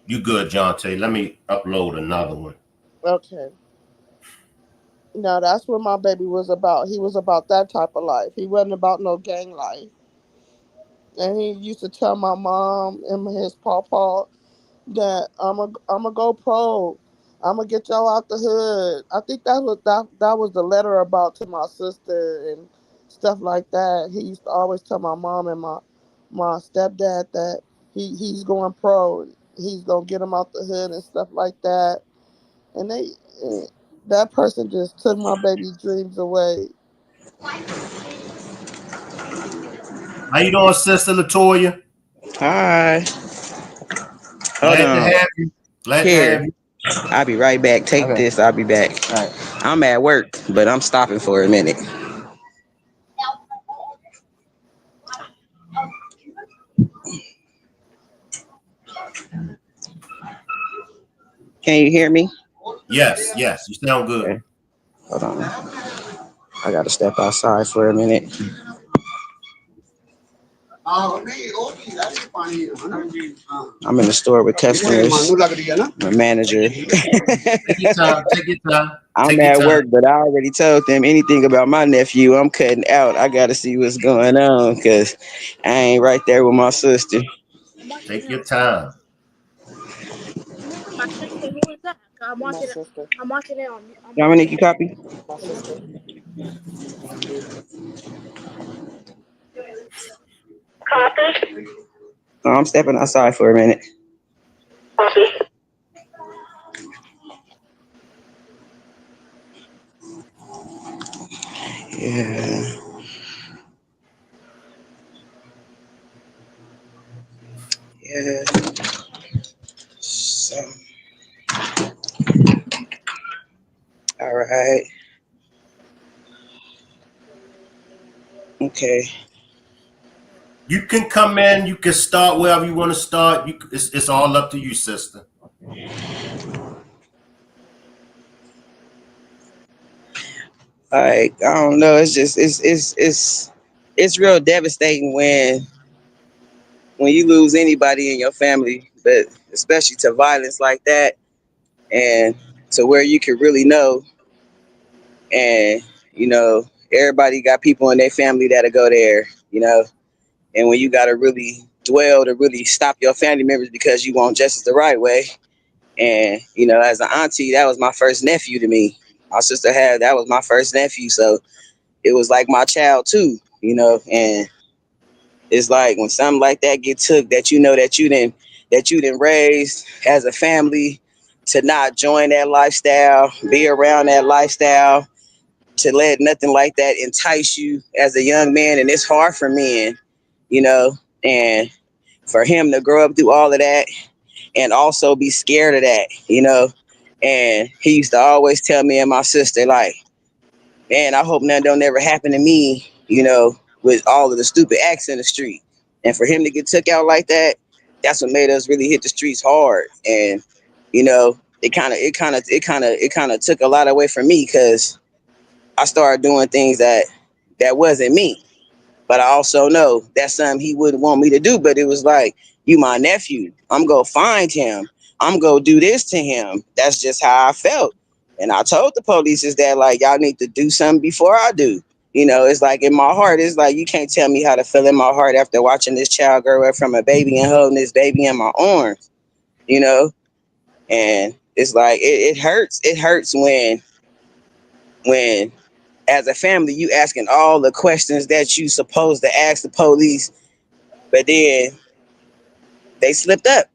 You good, Jonte? Let me upload another one. okay. No, that's what my baby was about. He was about that type of life. He wasn't about no gang life. And he used to tell my mom and his pawpaw that I'm a go pro. I'm gonna get y'all out the hood. I think that was the letter about to my sister and stuff like that. He used to always tell my mom and my stepdad that he's going pro. He's gonna get him out the hood and stuff like that. And that person just took my baby's dreams away. How you doing, Sister Latoya? Hi. Hold Glad on. to have you. Glad to have you. I'll be right back. Take this. I'll be back. All right. I'm at work, but I'm stopping for a minute. Can you hear me? Yes, you sound good. Okay. Hold on. I got to step outside for a minute. I'm in the store with customers. My manager. Take your time. I'm at work, but I already told them anything about my nephew, I'm cutting out. I got to see what's going on because I ain't right there with my sister. Take your time. My sister, who is that? I'm watching it on. Dominique, you copy? My sister. Copy. No, I'm stepping outside for a minute. Copy. Yeah. Yeah. So. All right. Okay. You can come in. You can start wherever you want to start. It's all up to you, sister. Like, I don't know. It's just it's real devastating when you lose anybody in your family, but especially to violence like that, and to where you can really know and you know, everybody got people in their family that'll go there, you know. And when you gotta really dwell to really stop your family members because you want justice the right way. And you know, as an auntie, that was my first nephew to me. My sister had that was my first nephew, so it was like my child too, you know. And it's like when something like that get took, that you know that you didn't raise as a family to not join that lifestyle, be around that lifestyle, to let nothing like that entice you as a young man. And it's hard for men, you know, and for him to grow up through all of that and also be scared of that, you know. And he used to always tell me and my sister, like, man, I hope nothing don't ever happen to me, you know, with all of the stupid acts in the street. And for him to get took out like that, that's what made us really hit the streets hard. And, you know, it kind of took a lot away from me, because I started doing things that wasn't me. But I also know that's something he wouldn't want me to do. But it was like, you my nephew. I'm going to find him. I'm going to do this to him. That's just how I felt. And I told the police is that, like, y'all need to do something before I do. You know, it's like in my heart, it's like, you can't tell me how to feel in my heart after watching this child grow up from a baby and holding this baby in my arms, you know? And it's like, it hurts. It hurts when as a family, you asking all the questions that you supposed to ask the police, but then they slipped up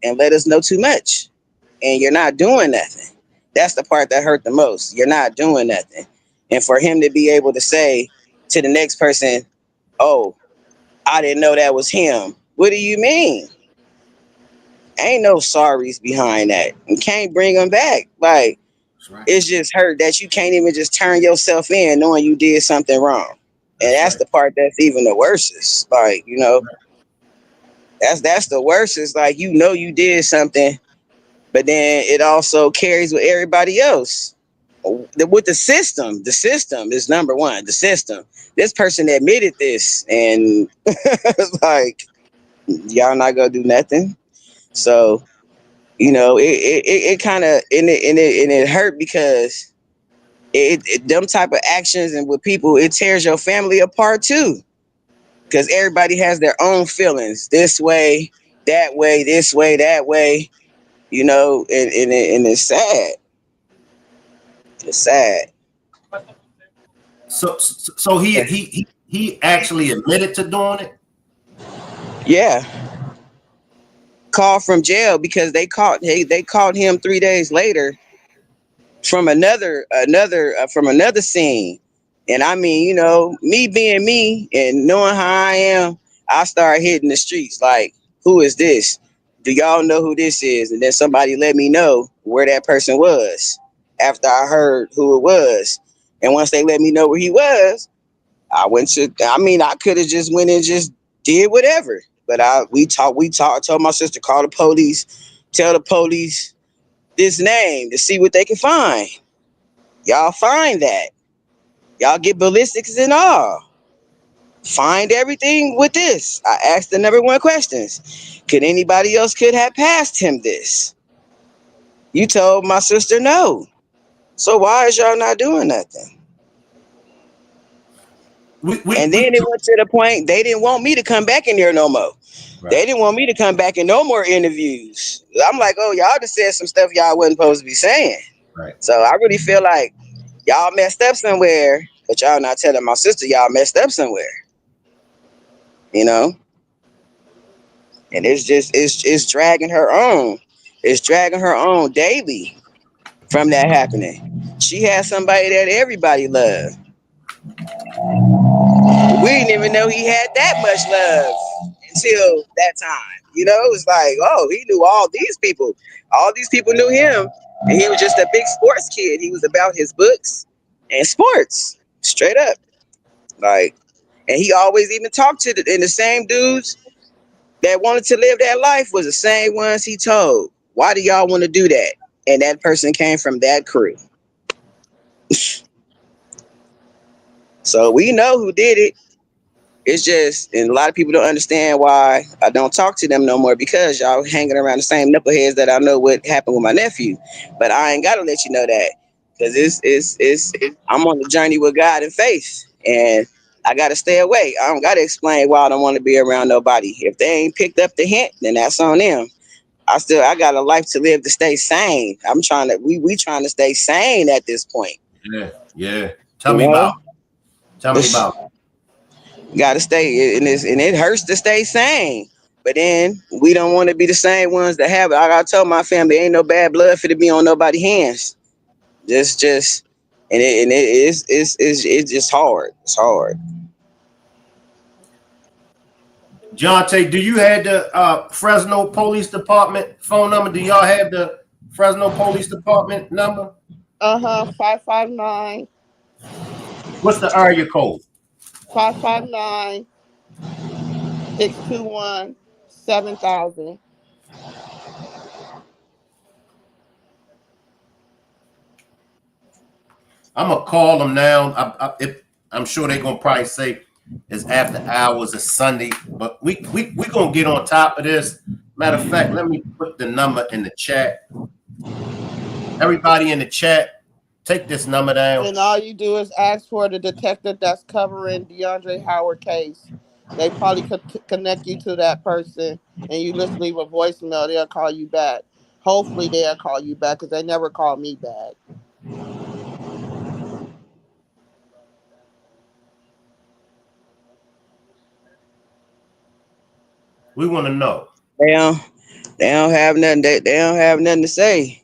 and let us know too much, and you're not doing nothing. That's the part that hurt the most. You're not doing nothing. And for him to be able to say to the next person, oh, I didn't know that was him. What do you mean? Ain't no sorries behind that. You can't bring them back. Like, it's just hurt that you can't even just turn yourself in knowing you did something wrong. And that's the part that's even the worstest. Like, you know, that's the worst. It's like, you know, you did something, but then it also carries with everybody else. With the system is number one. The system. This person admitted this, and like, y'all not gonna do nothing. So, you know, it kind of and it hurt, because it them type of actions and with people, it tears your family apart too, because everybody has their own feelings, this way, that way, this way, that way, you know, and it's sad. It's sad. So he actually admitted to doing it. Yeah. Called from jail because they caught him 3 days later from another scene. And I mean, you know, me being me and knowing how I am, I started hitting the streets like, who is this? Do y'all know who this is? And then somebody let me know where that person was after I heard who it was. And once they let me know where he was, I could have just went and just did whatever. But we talked, told my sister, call the police, tell the police this name to see what they can find. Y'all find that. Y'all get ballistics and all. Find everything with this. I asked the number one questions. Could anybody else could have passed him this? You told my sister no. So why is y'all not doing nothing? And then it went to the point they didn't want me to come back in there no more. Right. They didn't want me to come back in no more interviews. I'm like, oh, y'all just said some stuff y'all wasn't supposed to be saying. Right. So I really feel like y'all messed up somewhere, but y'all not telling my sister y'all messed up somewhere. You know? And it's dragging her on. It's dragging her on daily from that happening. She has somebody that everybody loved. We didn't even know he had that much love until that time. You know, it was like, oh, he knew all these people. All these people knew him. And he was just a big sports kid. He was about his books and sports. Straight up. Like, and he always even talked to the same dudes that wanted to live that life was the same ones he told. Why do y'all want to do that? And that person came from that crew. So we know who did it. It's just, and a lot of people don't understand why I don't talk to them no more, because y'all hanging around the same knuckleheads that I know what happened with my nephew. But I ain't got to let you know that, because I'm on the journey with God and faith, and I gotta stay away. I don't gotta explain why I don't want to be around nobody. If they ain't picked up the hint, then that's on them. I got a life to live to stay sane. We trying to stay sane at this point. Yeah. Tell me about it. Gotta stay, and it hurts to stay sane. But then we don't want to be the same ones that have it. I gotta tell my family, ain't no bad blood for to be on nobody's hands. It's just hard. It's hard. Jonte, do you have the Fresno Police Department phone number? Do y'all have the Fresno Police Department number? 559. What's the area code? 559-621-7000. I'm gonna call them now. I'm sure they're gonna probably say it's after hours, it's Sunday, but we gonna get on top of this. Matter of fact, let me put the number in the chat. Everybody in the chat, take this number down. And all you do is ask for the detective that's covering DeAndre Howard case. They probably could connect you to that person, and you just leave a voicemail. They'll call you back. Hopefully, they'll call you back because they never call me back. We want to know. They don't have nothing. They don't have nothing to say.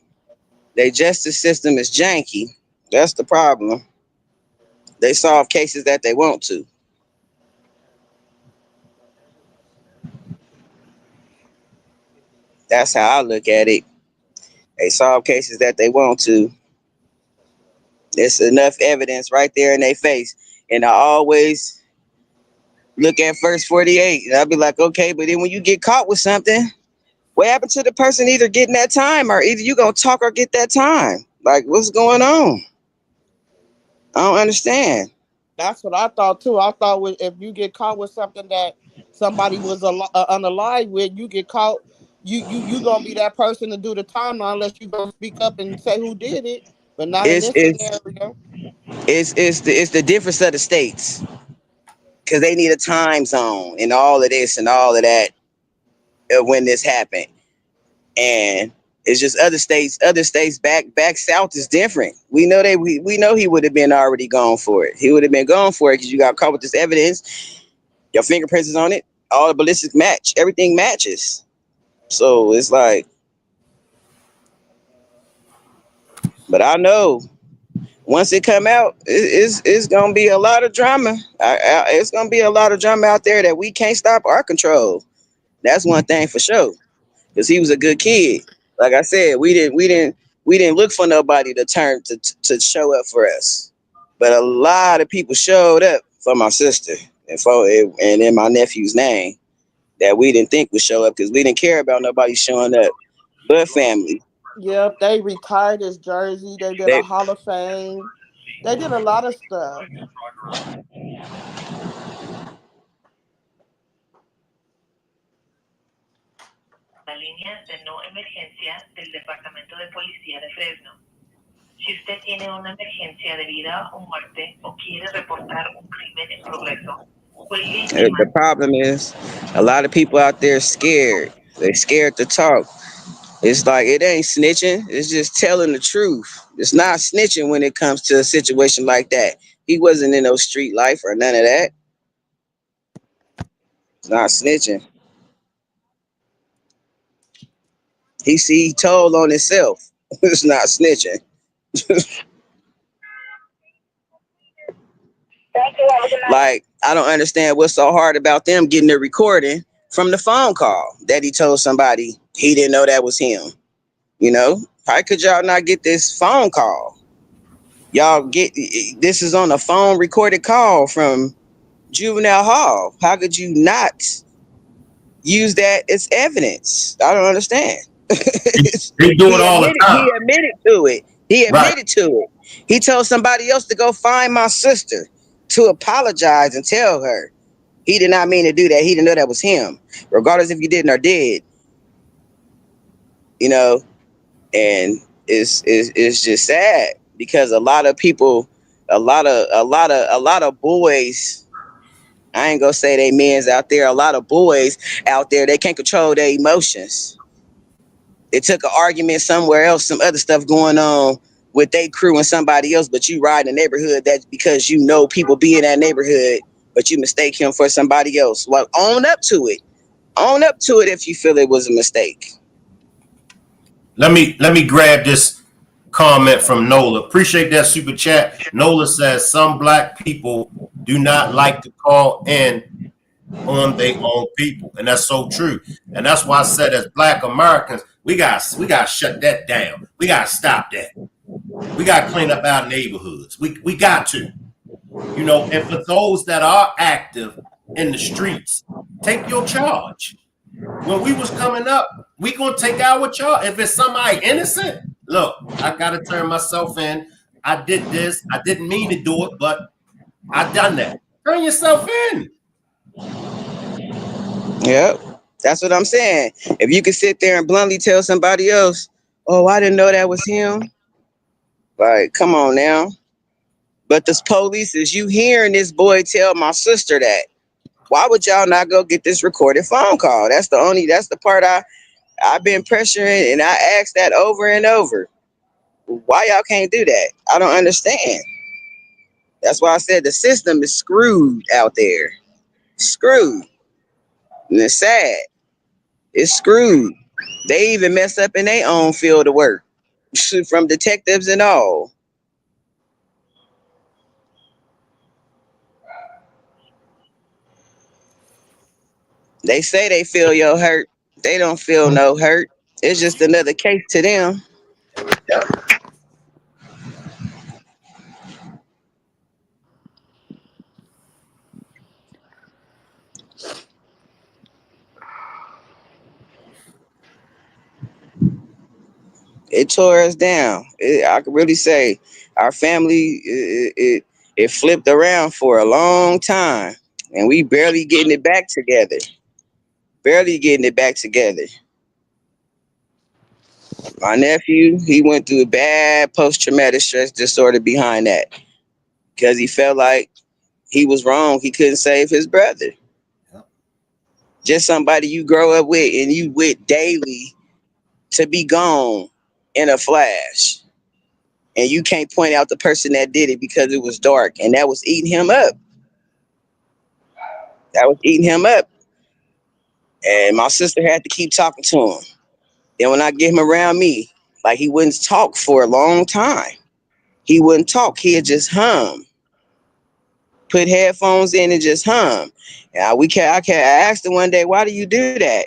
Their justice system is janky. That's the problem. They solve cases that they want to. That's how I look at it. They solve cases that they want to. There's enough evidence right there in their face. And I always look at first 48. And I'll be like, okay, but then when you get caught with something, what happened to the person either getting that time, or either you gonna talk or get that time? Like, what's going on? I don't understand. That's what I thought too. I thought if you get caught with something that somebody was unalive with, you get caught. You gonna be that person to do the time unless you gonna speak up and say who did it. But not in this scenario. It's the difference of the states, because they need a time zone and all of this and all of that when this happened. And it's just other states back south is different. We know we know he would have been already gone for it. He would have been gone for it because you got caught with this evidence. Your fingerprints is on it. All the ballistics match. Everything matches. So it's like, but I know once it come out, it's gonna be a lot of drama. It's gonna be a lot of drama out there that we can't stop or control. That's one thing for sure. Because he was a good kid. Like I said, we didn't look for nobody to turn to show up for us. But a lot of people showed up for my sister and in my nephew's name that we didn't think would show up because we didn't care about nobody showing up but family. Yep, they retired his jersey. They did a Hall of Fame. They did a lot of stuff. La línea de no emergencia del Departamento de Policía de Fresno. Si usted tiene una emergencia de vida o muerte o quiere reportar un crimen en progreso, the problem is a lot of people out there scared. They're scared to talk. It's like, it ain't snitching. It's just telling the truth. It's not snitching when it comes to a situation like that. He wasn't in no street life or none of that. It's not snitching. He told on himself. It's not snitching. Like, I don't understand what's so hard about them getting the recording from the phone call that he told somebody he didn't know that was him. You know, how could y'all not get this phone call? Y'all this is on a phone recorded call from juvenile hall. How could you not use that as evidence? I don't understand. They do it all the time. He admitted to it. To it. He told somebody else to go find my sister to apologize and tell her. He did not mean to do that. He didn't know that was him, regardless if you didn't or did. You know, and it's just sad because a lot of people, a lot of boys, I ain't gonna say they men's out there, a lot of boys out there, they can't control their emotions. It took an argument somewhere else, some other stuff going on with their crew and somebody else, but you ride in the neighborhood, that's because you know people be in that neighborhood, but you mistake him for somebody else. Well, own up to it. Own up to it if you feel it was a mistake. Let me grab this comment from Nola. Appreciate that super chat. Nola says some black people do not like to call in on their own people, and that's so true. And that's why I said, as black Americans, we got to shut that down. We got to stop that. We got to clean up our neighborhoods. We got to, you know. And for those that are active in the streets, take your charge. When we was coming up, we gonna take our charge. If it's somebody innocent, look, I gotta turn myself in. I did this. I didn't mean to do it, but I done that. Turn yourself in. Yep, that's what I'm saying. If you could sit there and bluntly tell somebody else, "Oh, I didn't know that was him," like, come on now. But this police is you hearing this boy tell my sister that. Why would y'all not go get this recorded phone call? That's the part I've been pressuring, and I asked that over and over. Why y'all can't do that? I don't understand. That's why I said the system is screwed out there. Screwed. And it's sad. It's screwed. They even mess up in their own field of work, from detectives and all. They say they feel your hurt. They don't feel no hurt. It's just another case to them. Yep. It tore us down. I could really say our family, it flipped around for a long time, and we barely getting it back together. Barely getting it back together. My nephew, he went through a bad post-traumatic stress disorder behind that, because he felt like he was wrong. He couldn't save his brother. Just somebody you grow up with and you with daily, to be gone in a flash. And you can't point out the person that did it because it was dark, and that was eating him up. That was eating him up. And my sister had to keep talking to him. Then when I get him around me, like, he wouldn't talk for a long time. He wouldn't talk. He'd just hum. Put headphones in and just hum. And I asked him one day, "Why do you do that?"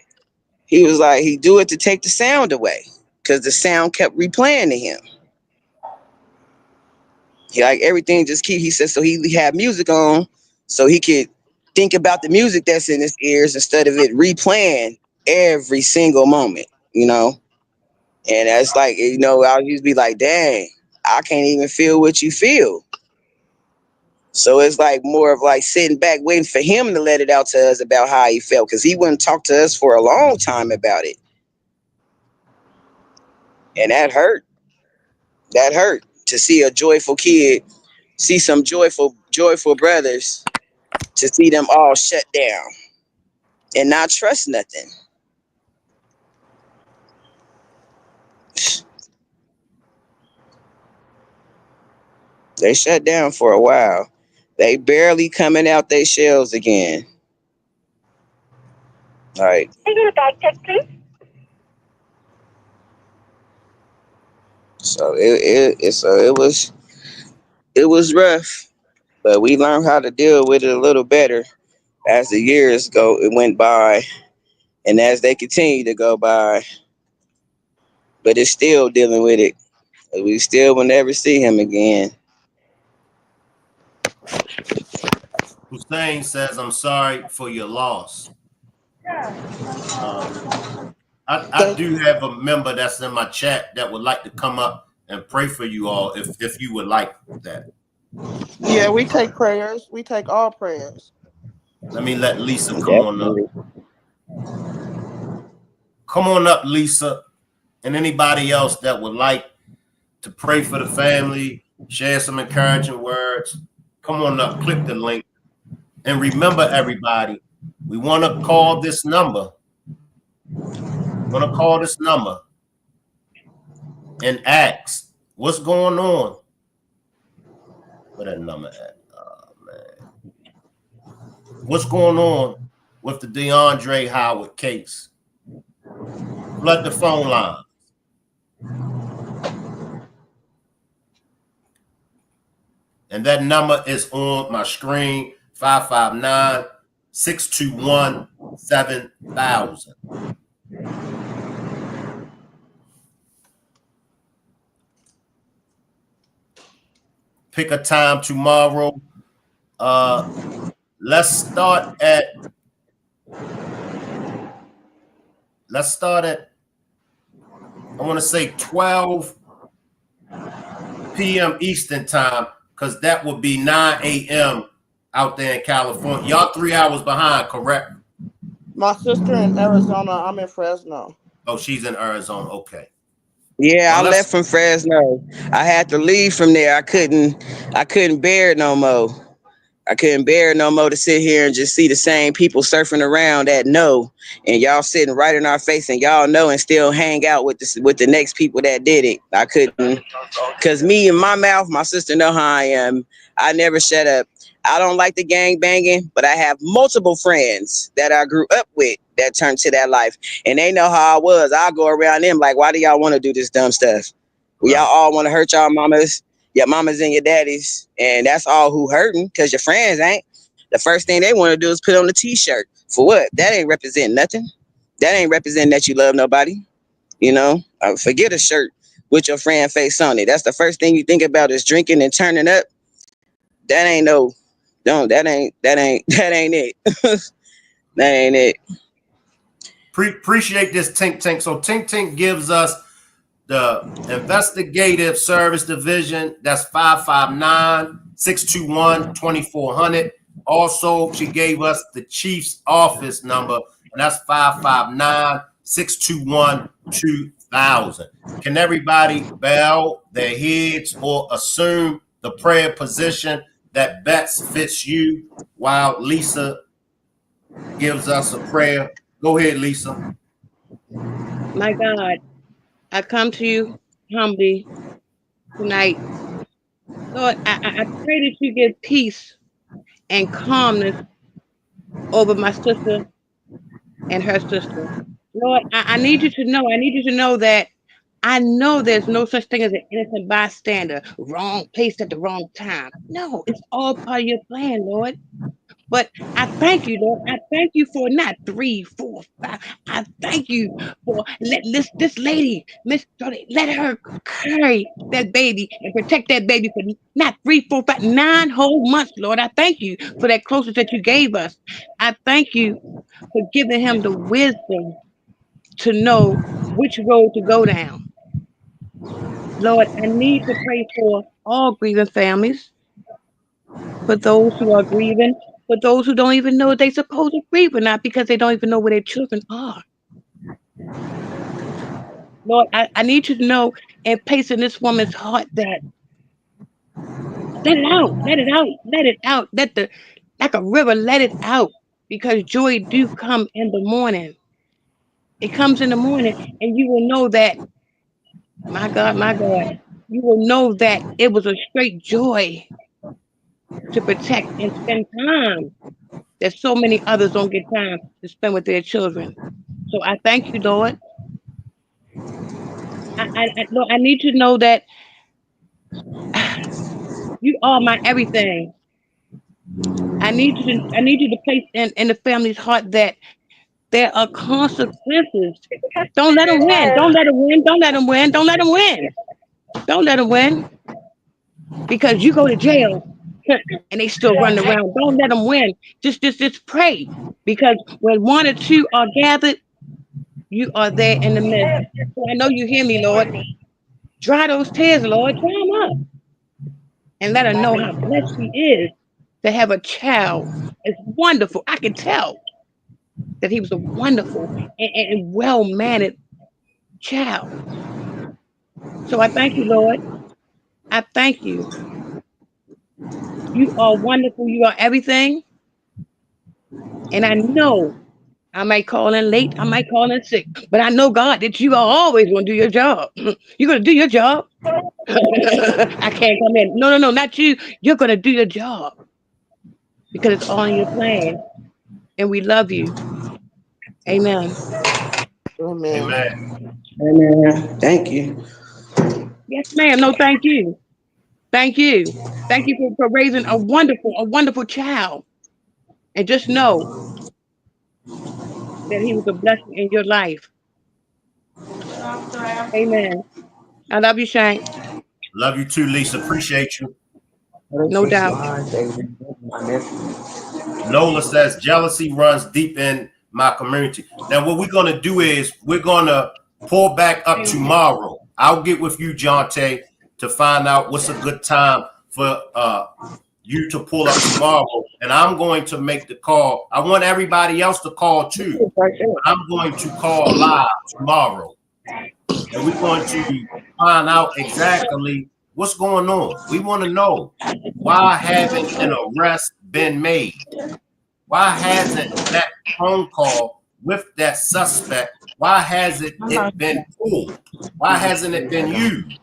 He was like, he do it to take the sound away, because the sound kept replaying to him. He like everything just he said, so he had music on so he could think about the music that's in his ears instead of it replaying every single moment, you know? And that's like, you know, I'll usually be like, dang, I can't even feel what you feel. So it's like more of like sitting back, waiting for him to let it out to us about how he felt, because he wouldn't talk to us for a long time about it. And that hurt. That hurt to see a joyful kid, see some joyful brothers, to see them all shut down and not trust nothing. They shut down for a while. They barely coming out their shells again. All right. Can I get a bag check, please? So it was rough, but we learned how to deal with it a little better as the years went by, and as they continue to go by. But it's still dealing with it. We still will never see him again. Hussein says, "I'm sorry for your loss." I do have a member that's in my chat that would like to come up and pray for you all if you would like that. Yeah, we take prayers. We take all prayers. Let me let Lisa come on up. Come on up, Lisa, and anybody else that would like to pray for the family Share some encouraging words. Come on up, click the link. And remember, everybody, we want to call this number. And ask, what's going on? Where that number at? Oh, man. What's going on with the DeAndre Howard case? Flood the phone line. And that number is on my screen, 559-621-7000. Pick a time tomorrow. Let's start at I want to say 12 p.m. Eastern time, because that would be 9 a.m. out there in California. Y'all 3 hours behind, correct? My sister in Arizona. I'm in Fresno. Oh, she's in Arizona. Okay. Yeah, I left from Fresno. I had to leave from there. I couldn't bear it no more. I couldn't bear it no more to sit here and just see the same people surfing around that know, and y'all sitting right in our face and y'all know and still hang out with the next people that did it. I couldn't, because me and my mouth, my sister know how I am. I never shut up. I don't like the gang banging, but I have multiple friends that I grew up with that turned to that life, and they know how I was. I'll go around them like, why do y'all want to do this dumb stuff? Well, y'all all want to hurt y'all mamas, your mamas and your daddies, and that's all who hurting, because your friends ain't. The first thing they want to do is put on a t-shirt. For what? That ain't representing nothing. That ain't representing that you love nobody. You know, forget a shirt with your friend face on it. That's the first thing you think about is drinking and turning up. That ain't it. That ain't it. Appreciate this, Tink Tink. So Tink gives us the Investigative Service Division. That's 559-621-2400. Also, she gave us the Chief's office number, and that's 559-621-2000. Can everybody bow their heads or assume the prayer position that best fits you while Lisa gives us a prayer? Go ahead, Lisa. My God, I come to you humbly tonight. Lord, I pray that you give peace and calmness over my sister and her sister. Lord, I need you to know that I know there's no such thing as an innocent bystander, wrong place at the wrong time. No, it's all part of your plan, Lord. But I thank you, Lord. I thank you for not 3, 4, 5. I thank you for this lady, Miss Jonte, let her carry that baby and protect that baby for not 3, 4, 5, 9 whole months, Lord. I thank you for that closeness that you gave us. I thank you for giving him the wisdom to know which road to go down. Lord, I need to pray for all grieving families, for those who are grieving, for those who don't even know they're supposed to grieve or not because they don't even know where their children are. Lord, I need you to know and place in this woman's heart that let it out, like a river, let it out, because joy do come in the morning. It comes in the morning, and you will know that, my God, you will know that it was a straight joy to protect and spend time that so many others don't get time to spend with their children. So I thank you, Lord. Lord, I need you to know that you are my everything. I need you to place in the family's heart that there are consequences. Don't let them win. Don't let them win. Don't let them win. Don't let them win. Don't let them win. Because you go to jail and they still running around. Don't let them win. Just pray. Because when 1 or 2 are gathered, you are there in the midst. So I know you hear me, Lord. Dry those tears, Lord. Dry them up. And let her know how blessed she is to have a child. It's wonderful. I can tell that he was a wonderful and well-mannered child. So I thank you, Lord. I thank you. You are wonderful. You are everything. And I know I might call in late. I might call in sick. But I know, God, that you are always going to do your job. You're going to do your job. I can't come in. No, not you. You're going to do your job because it's all in your plan. And we love you. Amen. Amen. Amen. Thank you. Yes, ma'am. No, thank you. Thank you. Thank you for raising a wonderful child. And just know that he was a blessing in your life. Amen. I love you, Shank. Love you too, Lisa. Appreciate you. No doubt. Nola says jealousy runs deep in my community. Now, what we're going to do is we're going to pull back up tomorrow. I'll get with you, Jonte, to find out what's a good time for you to pull up tomorrow. And I'm going to make the call. I want everybody else to call too. I'm going to call live tomorrow. And we're going to find out exactly what's going on. We want to know, why haven't an arrest been made? Why hasn't that phone call with that suspect, why hasn't it been pulled? Why hasn't it been used?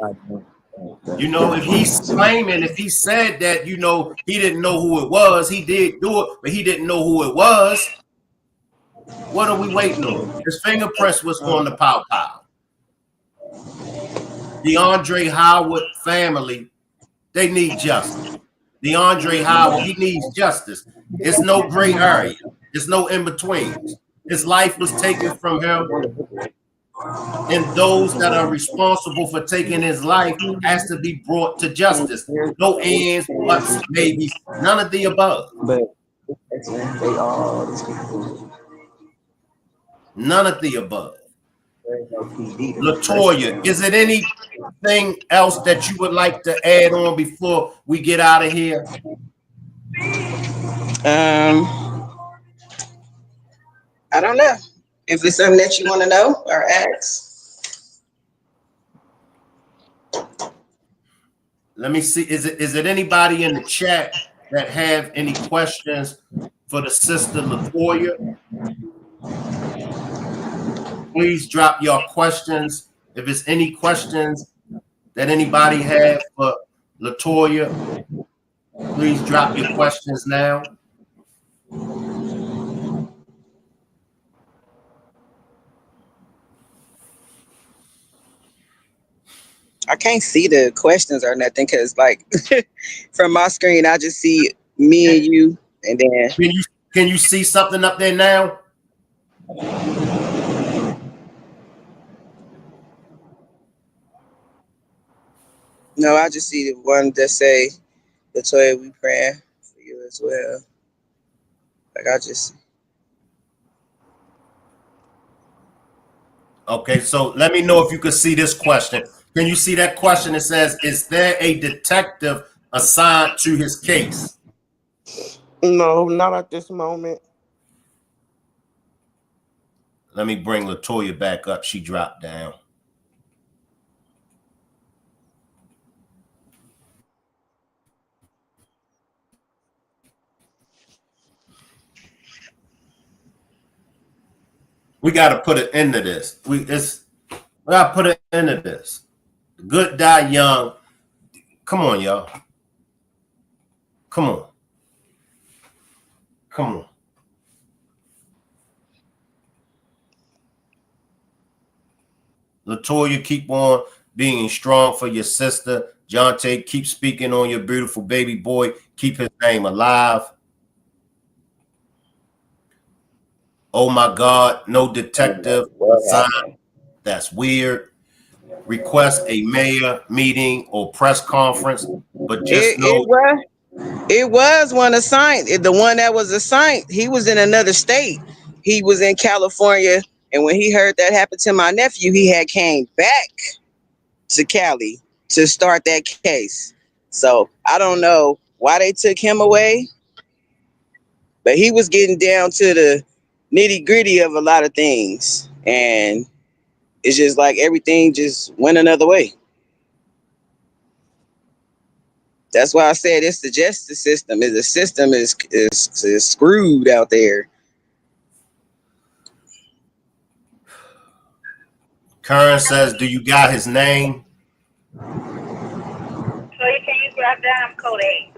You know, if he's claiming, if he said that, you know, he didn't know who it was, he did do it, but he didn't know who it was. What are we waiting on? His fingerprints was on the pow. DeAndre Howard family, they need justice. DeAndre Howard, he needs justice. It's no gray area. There's no in-betweens. His life was taken from him. And those that are responsible for taking his life has to be brought to justice. No ands, buts, maybes, none of the above. None of the above. Latoya, is it anything else that you would like to add on before we get out of here? I don't know. If there's something that you want to know or ask. Let me see. Is it anybody in the chat that have any questions for the sister Latoya? Please drop your questions. If it's any questions that anybody have for Latoya, please drop your questions now. I can't see the questions or nothing because, like, from my screen, I just see me and you, and then can you see something up there now? No, I just see the one that say, "Latoya, we praying for you as well." Like I just. Okay, so let me know if you can see this question. Can you see that question? It says, "Is there a detective assigned to his case?" No, not at this moment. Let me bring Latoya back up. She dropped down. We got to put an end to this. We got to put an end to this. The good die young. Come on, y'all. Come on. Come on. Latoya, keep on being strong for your sister. Jonte, keep speaking on your beautiful baby boy. Keep his name alive. Oh my God, no detective assigned. That's weird. Request a mayor meeting or press conference, but just know It was one assigned. The one that was assigned, he was in another state. He was in California, and when he heard that happened to my nephew, he had came back to Cali to start that case. So I don't know why they took him away, but he was getting down to the nitty-gritty of a lot of things, and it's just like everything just went another way. That's why I said it's the justice system. The system is screwed out there. Karen says, do you got his name? So can you grab that? I'm code 8.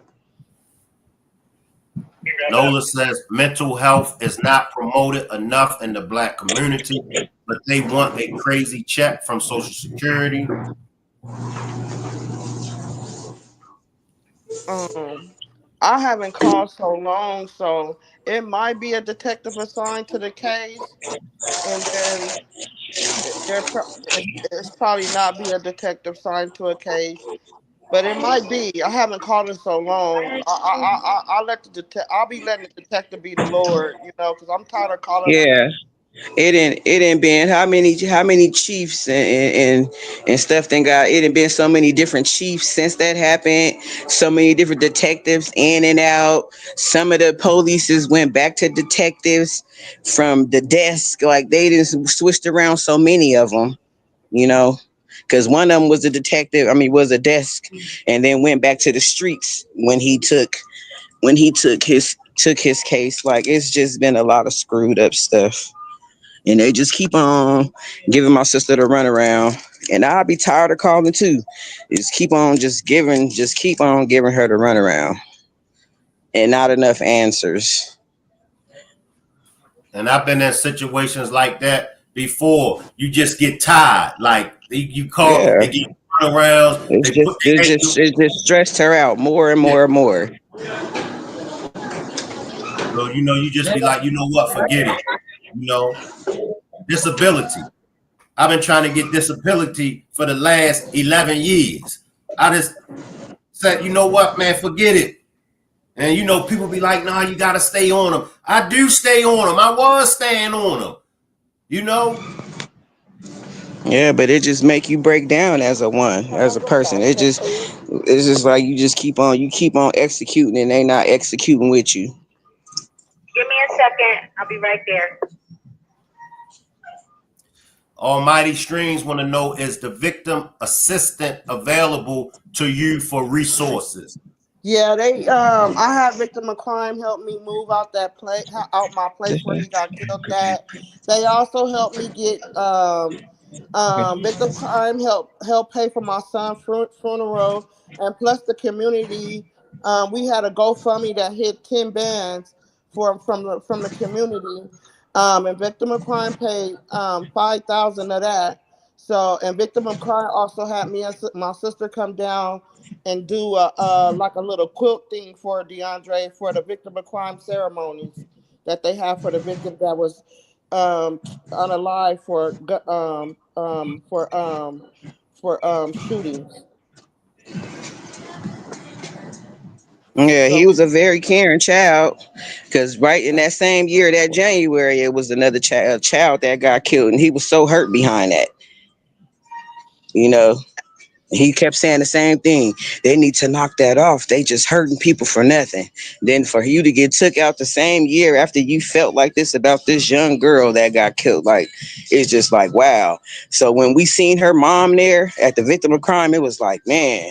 Nola says mental health is not promoted enough in the Black community, but they want a crazy check from Social Security. I haven't called so long, so it might be a detective assigned to the case, and then it's probably not be a detective assigned to a case, but it might be. I haven't called in so long. I'll let I'll be letting the detective be the Lord, because I'm tired of calling them. Yeah. It ain't been how many chiefs and stuff. Thank God it ain't been so many different chiefs since that happened. So many different detectives in and out. Some of the polices went back to detectives from the desk. Like they just switched around so many of them, because one of them was a detective. Was a desk, and then went back to the streets when he took his case. Like it's just been a lot of screwed up stuff. And they just keep on giving my sister the runaround. And I'll be tired of calling too. Just keep on giving her the runaround. And not enough answers. And I've been in situations like that before. You just get tired. Like you call, Yeah. they get runarounds. It just stressed her out more and more and more. So, you just be like, you know what, forget it. Disability. I've been trying to get disability for the last 11 years. I just said, you know what, man, forget it. And, people be like, nah, you got to stay on them. I do stay on them. I was staying on them, Yeah, but it just make you break down as a person. It's just like you keep on executing and they not executing with you. Give me a second. I'll be right there. Almighty Streams want to know, is the victim assistant available to you for resources? Yeah, I had victim of crime help me move out my place where he got killed at. They also helped me get victim crime help pay for my son's funeral, and plus the community. We had a GoFundMe that hit 10 bands from the community, and victim of crime paid 5,000 of that. So, and victim of crime also had me and my sister come down and do like a little quilt thing for DeAndre for the victim of crime ceremonies that they have for the victim that was unalive for shootings. Yeah, he was a very caring child, because right in that same year, that January, it was another child that got killed, and he was so hurt behind that. He kept saying the same thing. They need to knock that off. They just hurting people for nothing. Then for you to get took out the same year after you felt like this about this young girl that got killed, like it's just like, wow. So when we seen her mom there at the victim of crime, it was like, man,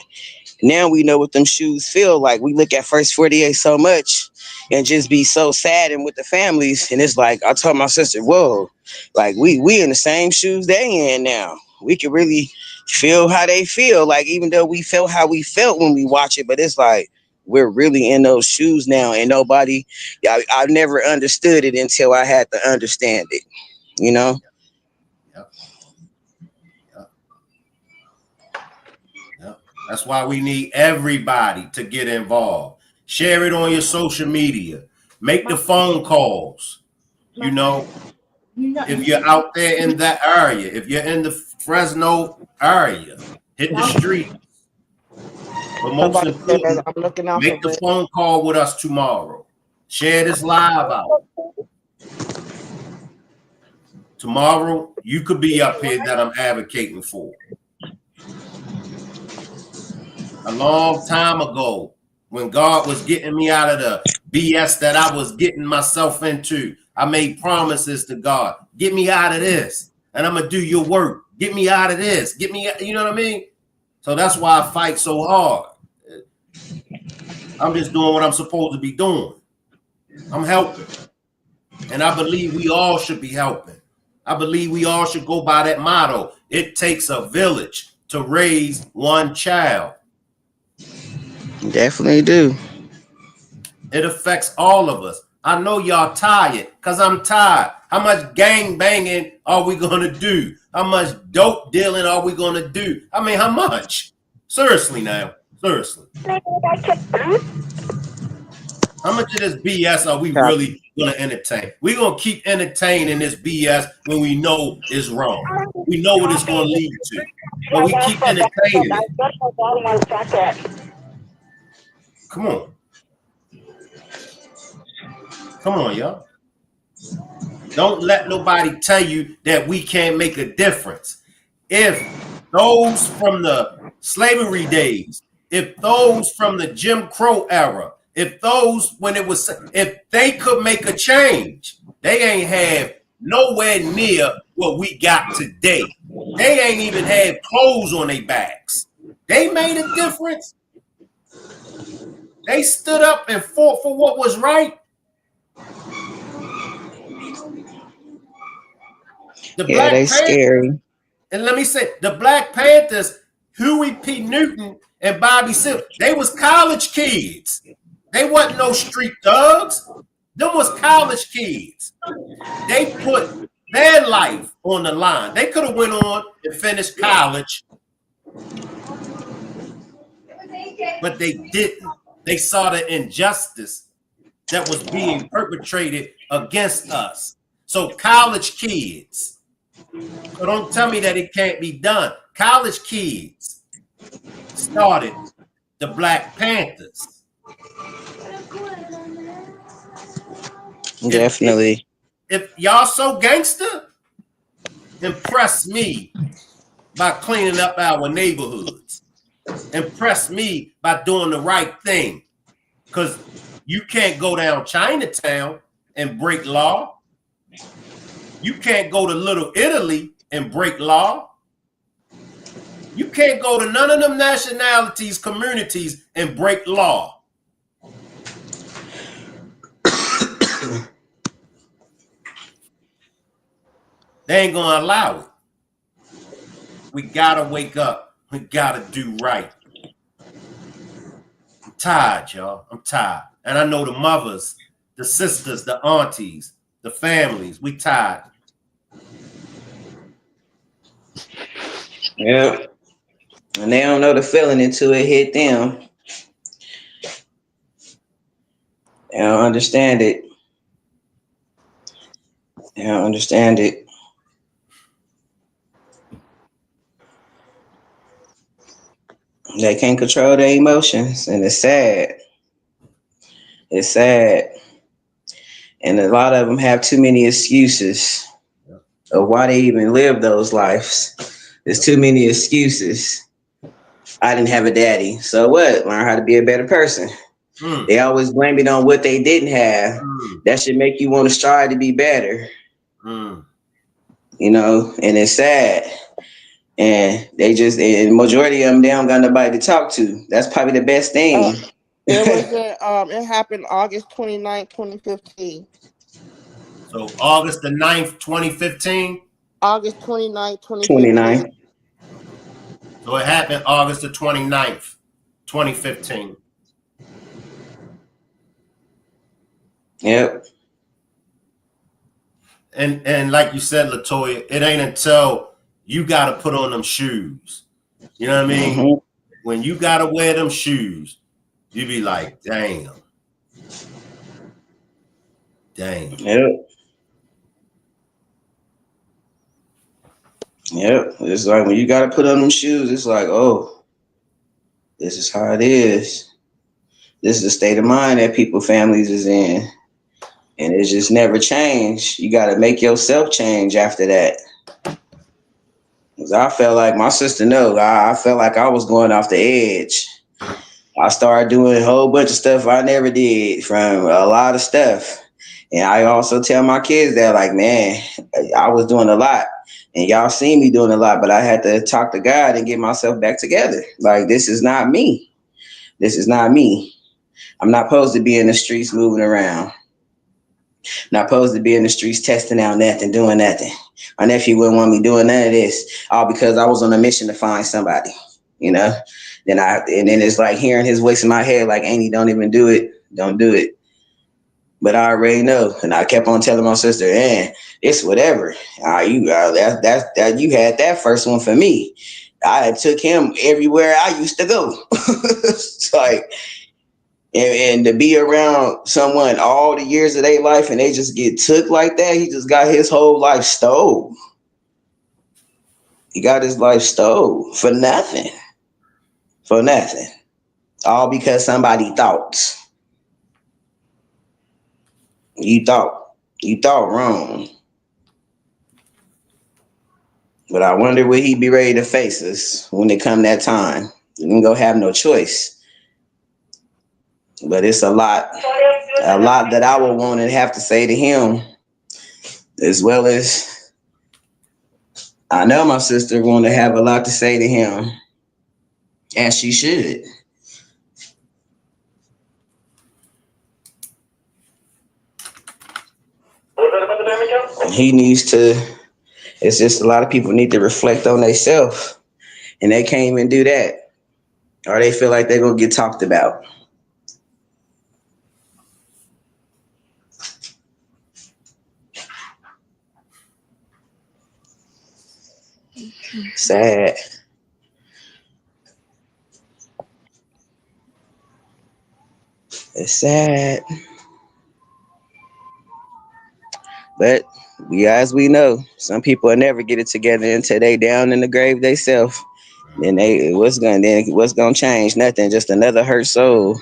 now we know what them shoes feel like. We look at First 48 so much and just be so sad and with the families. And it's like, I told my sister, whoa, like we in the same shoes they in now. We can really feel how they feel. Like, even though we felt how we felt when we watch it, but it's like, we're really in those shoes now. And I never understood it until I had to understand it, Yep. That's why we need everybody to get involved. Share it on your social media. Make the phone calls. If you're out there in that area, if you're in the Fresno area, hit the street. But most important, make the phone call with us tomorrow. Share this live out. Tomorrow, you could be up here that I'm advocating for. A long time ago, when God was getting me out of the BS that I was getting myself into, I made promises to God. Get me out of this, and I'm going to do your work. Get me out of this. Get me, you know what I mean? So that's why I fight so hard. I'm just doing what I'm supposed to be doing. I'm helping. And I believe we all should be helping. I believe we all should go by that motto. It takes a village to raise one child. Definitely do. It affects all of us. I know y'all tired because I'm tired. How much gang banging are we going to do? How much dope dealing are we going to do? I mean, how much? Seriously now. Seriously. How much of this BS are we really going to entertain? We're going to keep entertaining this BS when we know it's wrong. We know what it's going to lead to. But we keep entertaining it. Come on. Come on, y'all. Don't let nobody tell you that we can't make a difference. If those from the slavery days, if those from the Jim Crow era, if they could make a change, they ain't have nowhere near what we got today. They ain't even had clothes on their backs. They made a difference. They stood up and fought for what was right. The Black they Panthers, scary. and let me say, the Black Panthers, Huey P. Newton and Bobby Seale, they was college kids. They wasn't no street thugs. Them was college kids. They put their life on the line. They could have went on and finished college, but they didn't. They saw the injustice that was being perpetrated against us. So college kids. So don't tell me that it can't be done. College kids started the Black Panthers. Definitely. If y'all so gangster, impress me by cleaning up our neighborhoods. Impress me by doing the right thing. Because you can't go down Chinatown and break law. You can't go to Little Italy and break law. You can't go to none of them nationalities, communities, and break law. They ain't gonna allow it. We gotta wake up. We gotta do right. I'm tired, y'all. I'm tired. And I know the mothers, the sisters, the aunties, the families, we tired. Yep. And they don't know the feeling until it hit them. They don't understand it. They don't understand it. They can't control their emotions, and it's sad. It's sad. And a lot of them have too many excuses of why they even live those lives. There's too many excuses. I didn't have a daddy. So what? Learn how to be a better person. They always blame it on what they didn't have. That should make you want to strive to be better. You know, and it's sad. And the majority of them, they don't got nobody to talk to. That's probably the best thing. It happened August 29th, 2015. So August the 9th, 2015? August 29th, 2015. So it happened August the 29th, 2015. Yep. And like you said, Latoya, it ain't until you got to put on them shoes. You know what I mean? Mm-hmm. When you got to wear them shoes, you be like, damn. Dang. Yep. Yep. It's like when you got to put on them shoes, it's like, oh, this is how it is. This is the state of mind that families is in. And it just never changed. You got to make yourself change after that. Because I felt like my sister I felt like I was going off the edge. I started doing a whole bunch of stuff I never did, from a lot of stuff. And I also tell my kids that, like, man, I was doing a lot. And y'all seen me doing a lot, but I had to talk to God and get myself back together. Like, this is not me. This is not me. I'm not supposed to be in the streets moving around. Not supposed to be in the streets testing out nothing, doing nothing. My nephew wouldn't want me doing none of this, all because I was on a mission to find somebody, you know? And then it's like hearing his voice in my head, like, Annie, don't even do it. Don't do it. But I already know. And I kept on telling my sister, it's whatever. You had that first one for me. I took him everywhere I used to go. It's like, and to be around someone all the years of their life and they just get took like that, he just got his whole life stole. He got his life stole for nothing. For nothing. All because somebody thought. You thought wrong. But I wonder will he be ready to face us when it come that time. You ain't gonna have no choice. But it's a lot that I would want to have to say to him, as well as I know my sister want to have a lot to say to him, and she should. He needs to. It's just a lot of people need to reflect on themselves, and they can't even do that, or they feel like they're gonna get talked about. Sad. It's sad. But as we know, some people will never get it together until they down in the grave themselves. Then what's gonna change? Nothing. Just another hurt soul,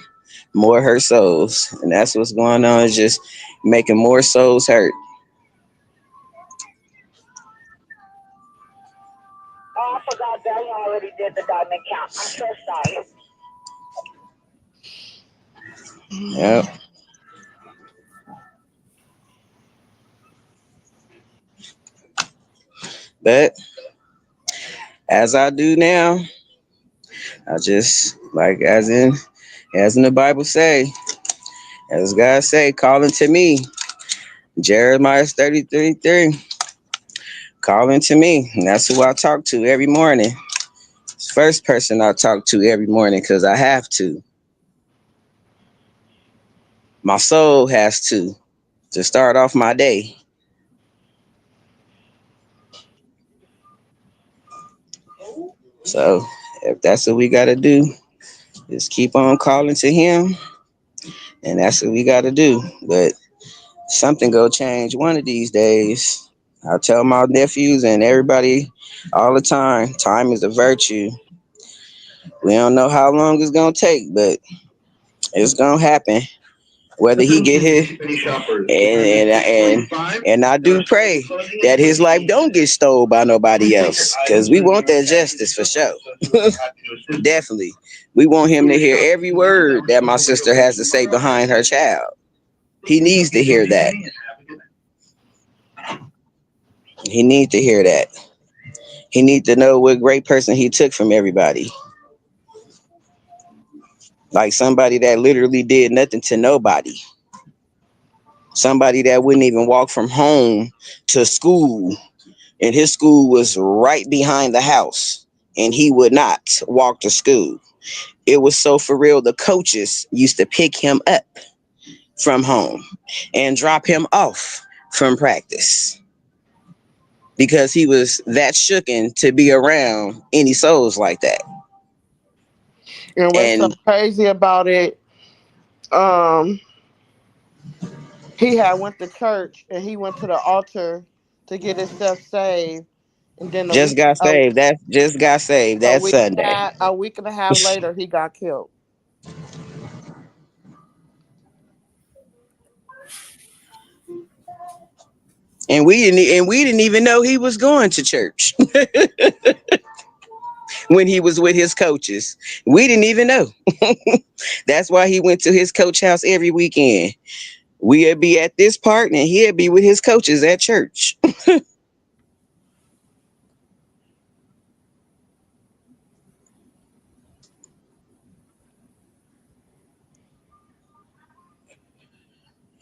more hurt souls, and that's what's going on. Is just making more souls hurt. Oh, I forgot that you already did the diamond count. I'm so sorry. Yep. But as I do now, I just as in the Bible say, as God say, calling to me, Jeremiah 33:3, calling to me, and that's who I talk to every morning. It's the first person I talk to every morning because I have to. My soul has to start off my day. So if that's what we got to do, just keep on calling to him, and that's what we got to do. But something go change one of these days. I tell my nephews and everybody all the time, time is a virtue. We don't know how long it's gonna take, but it's gonna happen. Whether he get hit, and I do pray that his life don't get stole by nobody else, because we want that justice for sure. Definitely, we want him to hear every word that my sister has to say behind her child. He needs to hear that. He needs to hear that. He needs to know what great person he took from everybody. Like somebody that literally did nothing to nobody. Somebody that wouldn't even walk from home to school, and his school was right behind the house, and he would not walk to school. It was so for real. The coaches used to pick him up from home and drop him off from practice because he was that shooken to be around any souls like that. And what's so crazy about it, he had went to church and he went to the altar to get himself saved, and then just got saved. That Sunday. A week and a half later, he got killed. And we didn't even know he was going to church when he was with his coaches. We didn't even know. That's why he went to his coach house every weekend. We'd be at this part and he'd be with his coaches at church.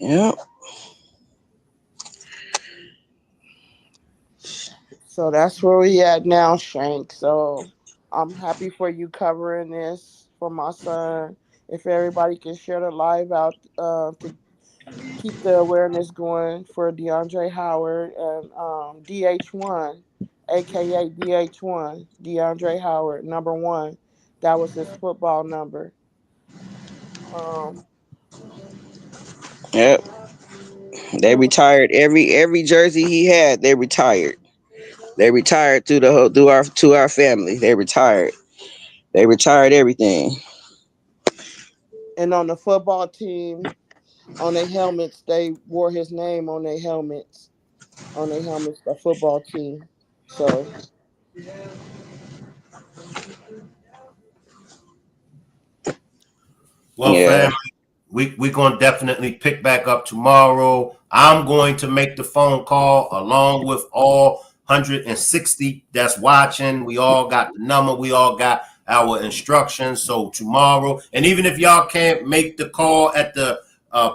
Yep. So that's where we at now, Shank. So I'm happy for you covering this for my son. If everybody can share the live out to keep the awareness going for DeAndre Howard and DH1, aka DH1, DeAndre Howard, number one. That was his football number. Um, Yep. They retired every jersey he had. They retired. They retired through the whole to our family. They retired. They retired everything. and on the football team, on their helmets, they wore his name on their helmets. On their helmets, the football team. So Well, Yeah. family, we're going to definitely pick back up tomorrow. I'm going to make the phone call along with all 160 that's watching. We all got the number. We all got our instructions. So tomorrow, and even if y'all can't make the call at the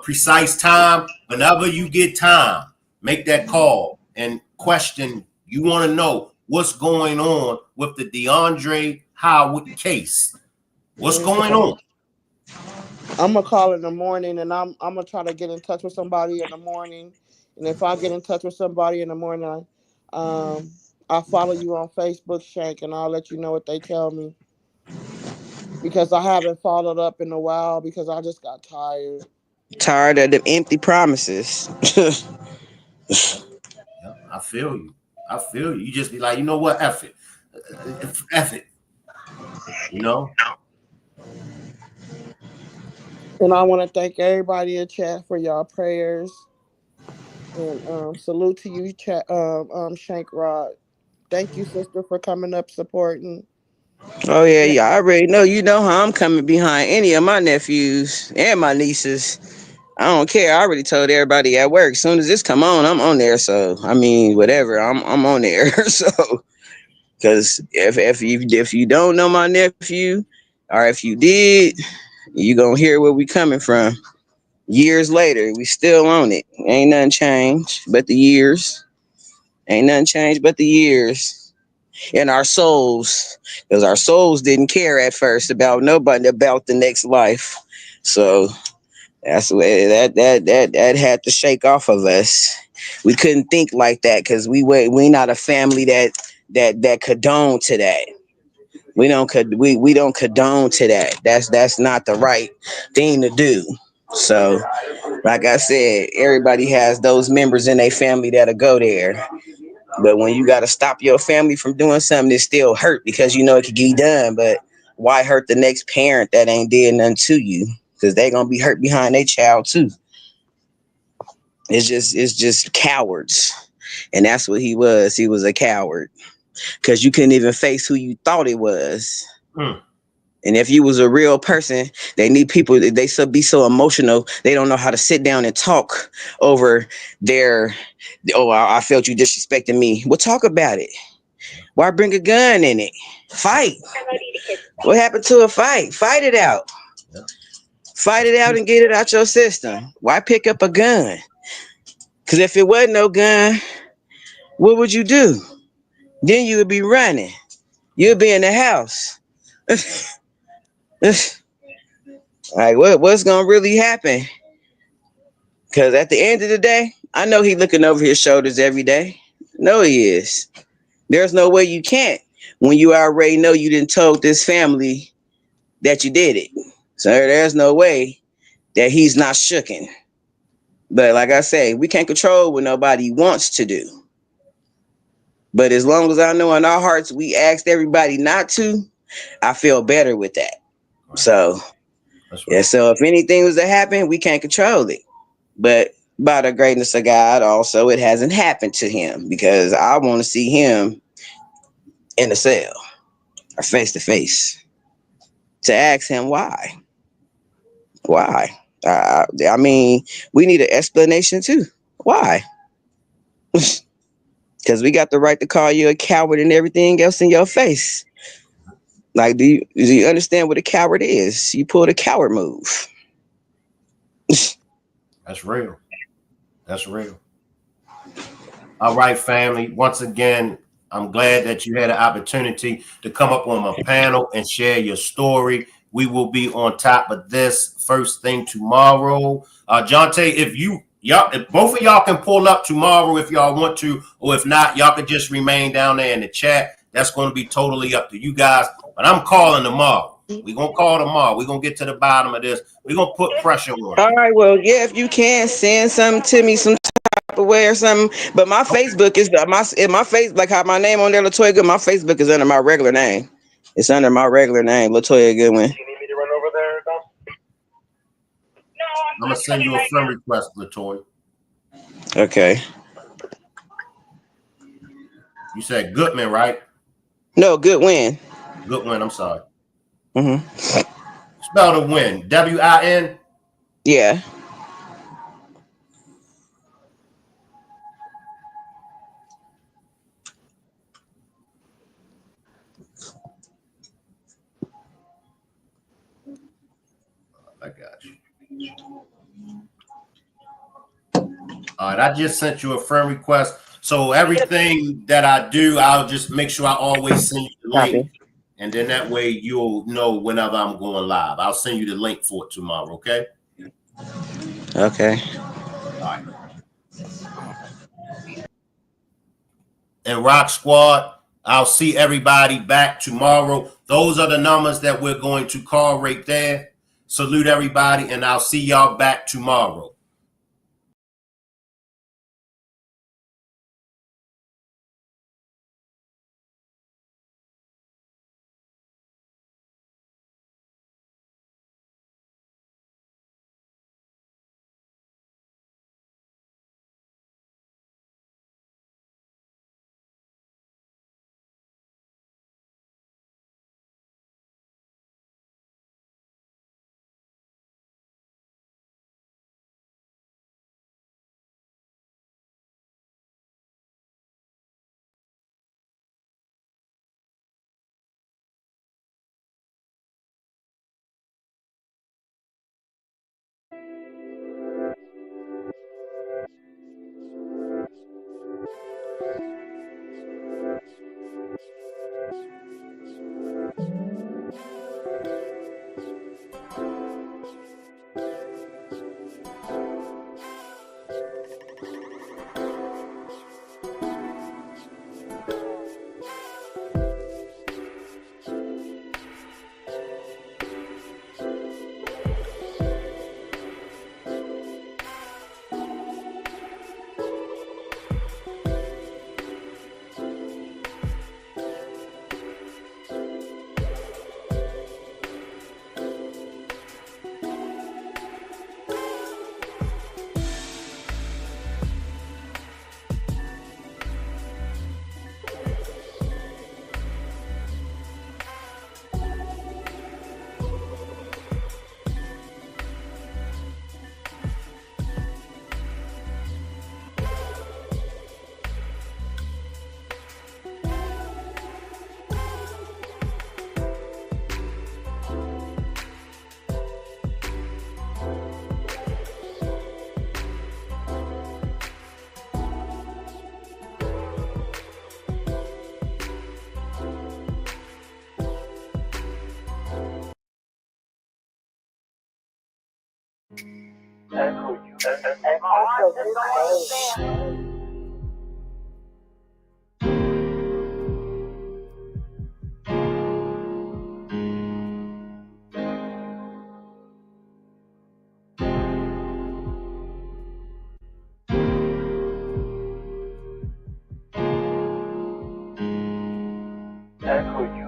precise time, whenever you get time, make that call and question. You want to know what's going on with the DeAndre Howard case. What's going on? I'm gonna call in the morning, and I'm gonna try to get in touch with somebody in the morning. And if I get in touch with somebody in the morning, I'll follow you on Facebook, Shank, and I'll let you know what they tell me. Because I haven't followed up in a while because I just got tired. Tired of them empty promises. Yeah, I feel you. I feel you. You just be like, you know what? F it. F it. You know? And I want to thank everybody in chat for y'all prayers. And salute to you, Shank Rod. Thank you, sister, for coming up supporting. Oh yeah. I already know. You know how I'm coming behind any of my nephews and my nieces. I don't care. I already told everybody at work. As soon as this come on, I'm on there. So I mean, whatever. I'm on there. So because if you don't know my nephew, or if you did, you gonna hear where we coming from. Years later, we still on it. Ain't nothing changed but the years. Ain't nothing changed but the years. And our souls, because our souls didn't care at first about nobody about the next life. So that's the way that had to shake off of us. We couldn't think like that because we not a family that condone to that. We don't condone to that. That's not the right thing to do. So, like I said, everybody has those members in their family that'll go there. But when you got to stop your family from doing something, it still hurt because you know it could get done. But why hurt the next parent that ain't did nothing to you? Because they gonna be hurt behind their child too. It's just cowards, and that's what he was. He was a coward because you couldn't even face who you thought it was. And if you was a real person, they need people. They be so emotional. They don't know how to sit down and talk over their. Oh, I felt you disrespecting me. Well, talk about it. Why bring a gun in it? Fight. What happened to a fight? Fight it out. Fight it out and get it out your system. Why pick up a gun? Because if it wasn't no gun, what would you do? Then you would be running. You'd be in the house. Like what's gonna really happen? Because at the end of the day, I know he looking over his shoulders every day. No, he is. There's no way you can't when you already know you didn't told this family that you did it. So there's no way that he's not shooken. But like I say, we can't control what nobody wants to do. But as long as I know in our hearts we asked everybody not to, I feel better with that. So yeah, so if anything was to happen, we can't control it. But by the greatness of God, also it hasn't happened to him because I want to see him in the cell or face to face to ask him why. Why? I mean, we need an explanation too. Why? Because we got the right to call you a coward and everything else in your face. Like, do you understand what a coward is? You pulled a coward move. That's real. That's real. All right, family. Once again, I'm glad that you had an opportunity to come up on my panel and share your story. We will be on top of this first thing tomorrow. Jonte, if both of y'all can pull up tomorrow if y'all want to, or if not, y'all can just remain down there in the chat. That's going to be totally up to you guys. But I'm calling tomorrow. We're going to call tomorrow. We're going to get to the bottom of this. We're going to put pressure on. All right, well, yeah, if you can send something to me some type of way or something. But my Facebook is my face, like how my name on there, Latoya Good. My Facebook is under my regular name. It's under my regular name, Latoya Goodwin. I'm going to send you a friend request, Latoya. Okay. You said Goodman, right? No, Goodwin. Goodwin, I'm sorry. Mm-hmm. Spell the win. W-I-N? Yeah. I got you. All right, I just sent you a friend request. So everything that I do, I'll just make sure I always send you the link. And then that way you'll know whenever I'm going live. I'll send you the link for it tomorrow, okay? Okay. All right. And Rock Squad, I'll see everybody back tomorrow. Those are the numbers that we're going to call right there. Salute everybody, and I'll see y'all back tomorrow. That's what you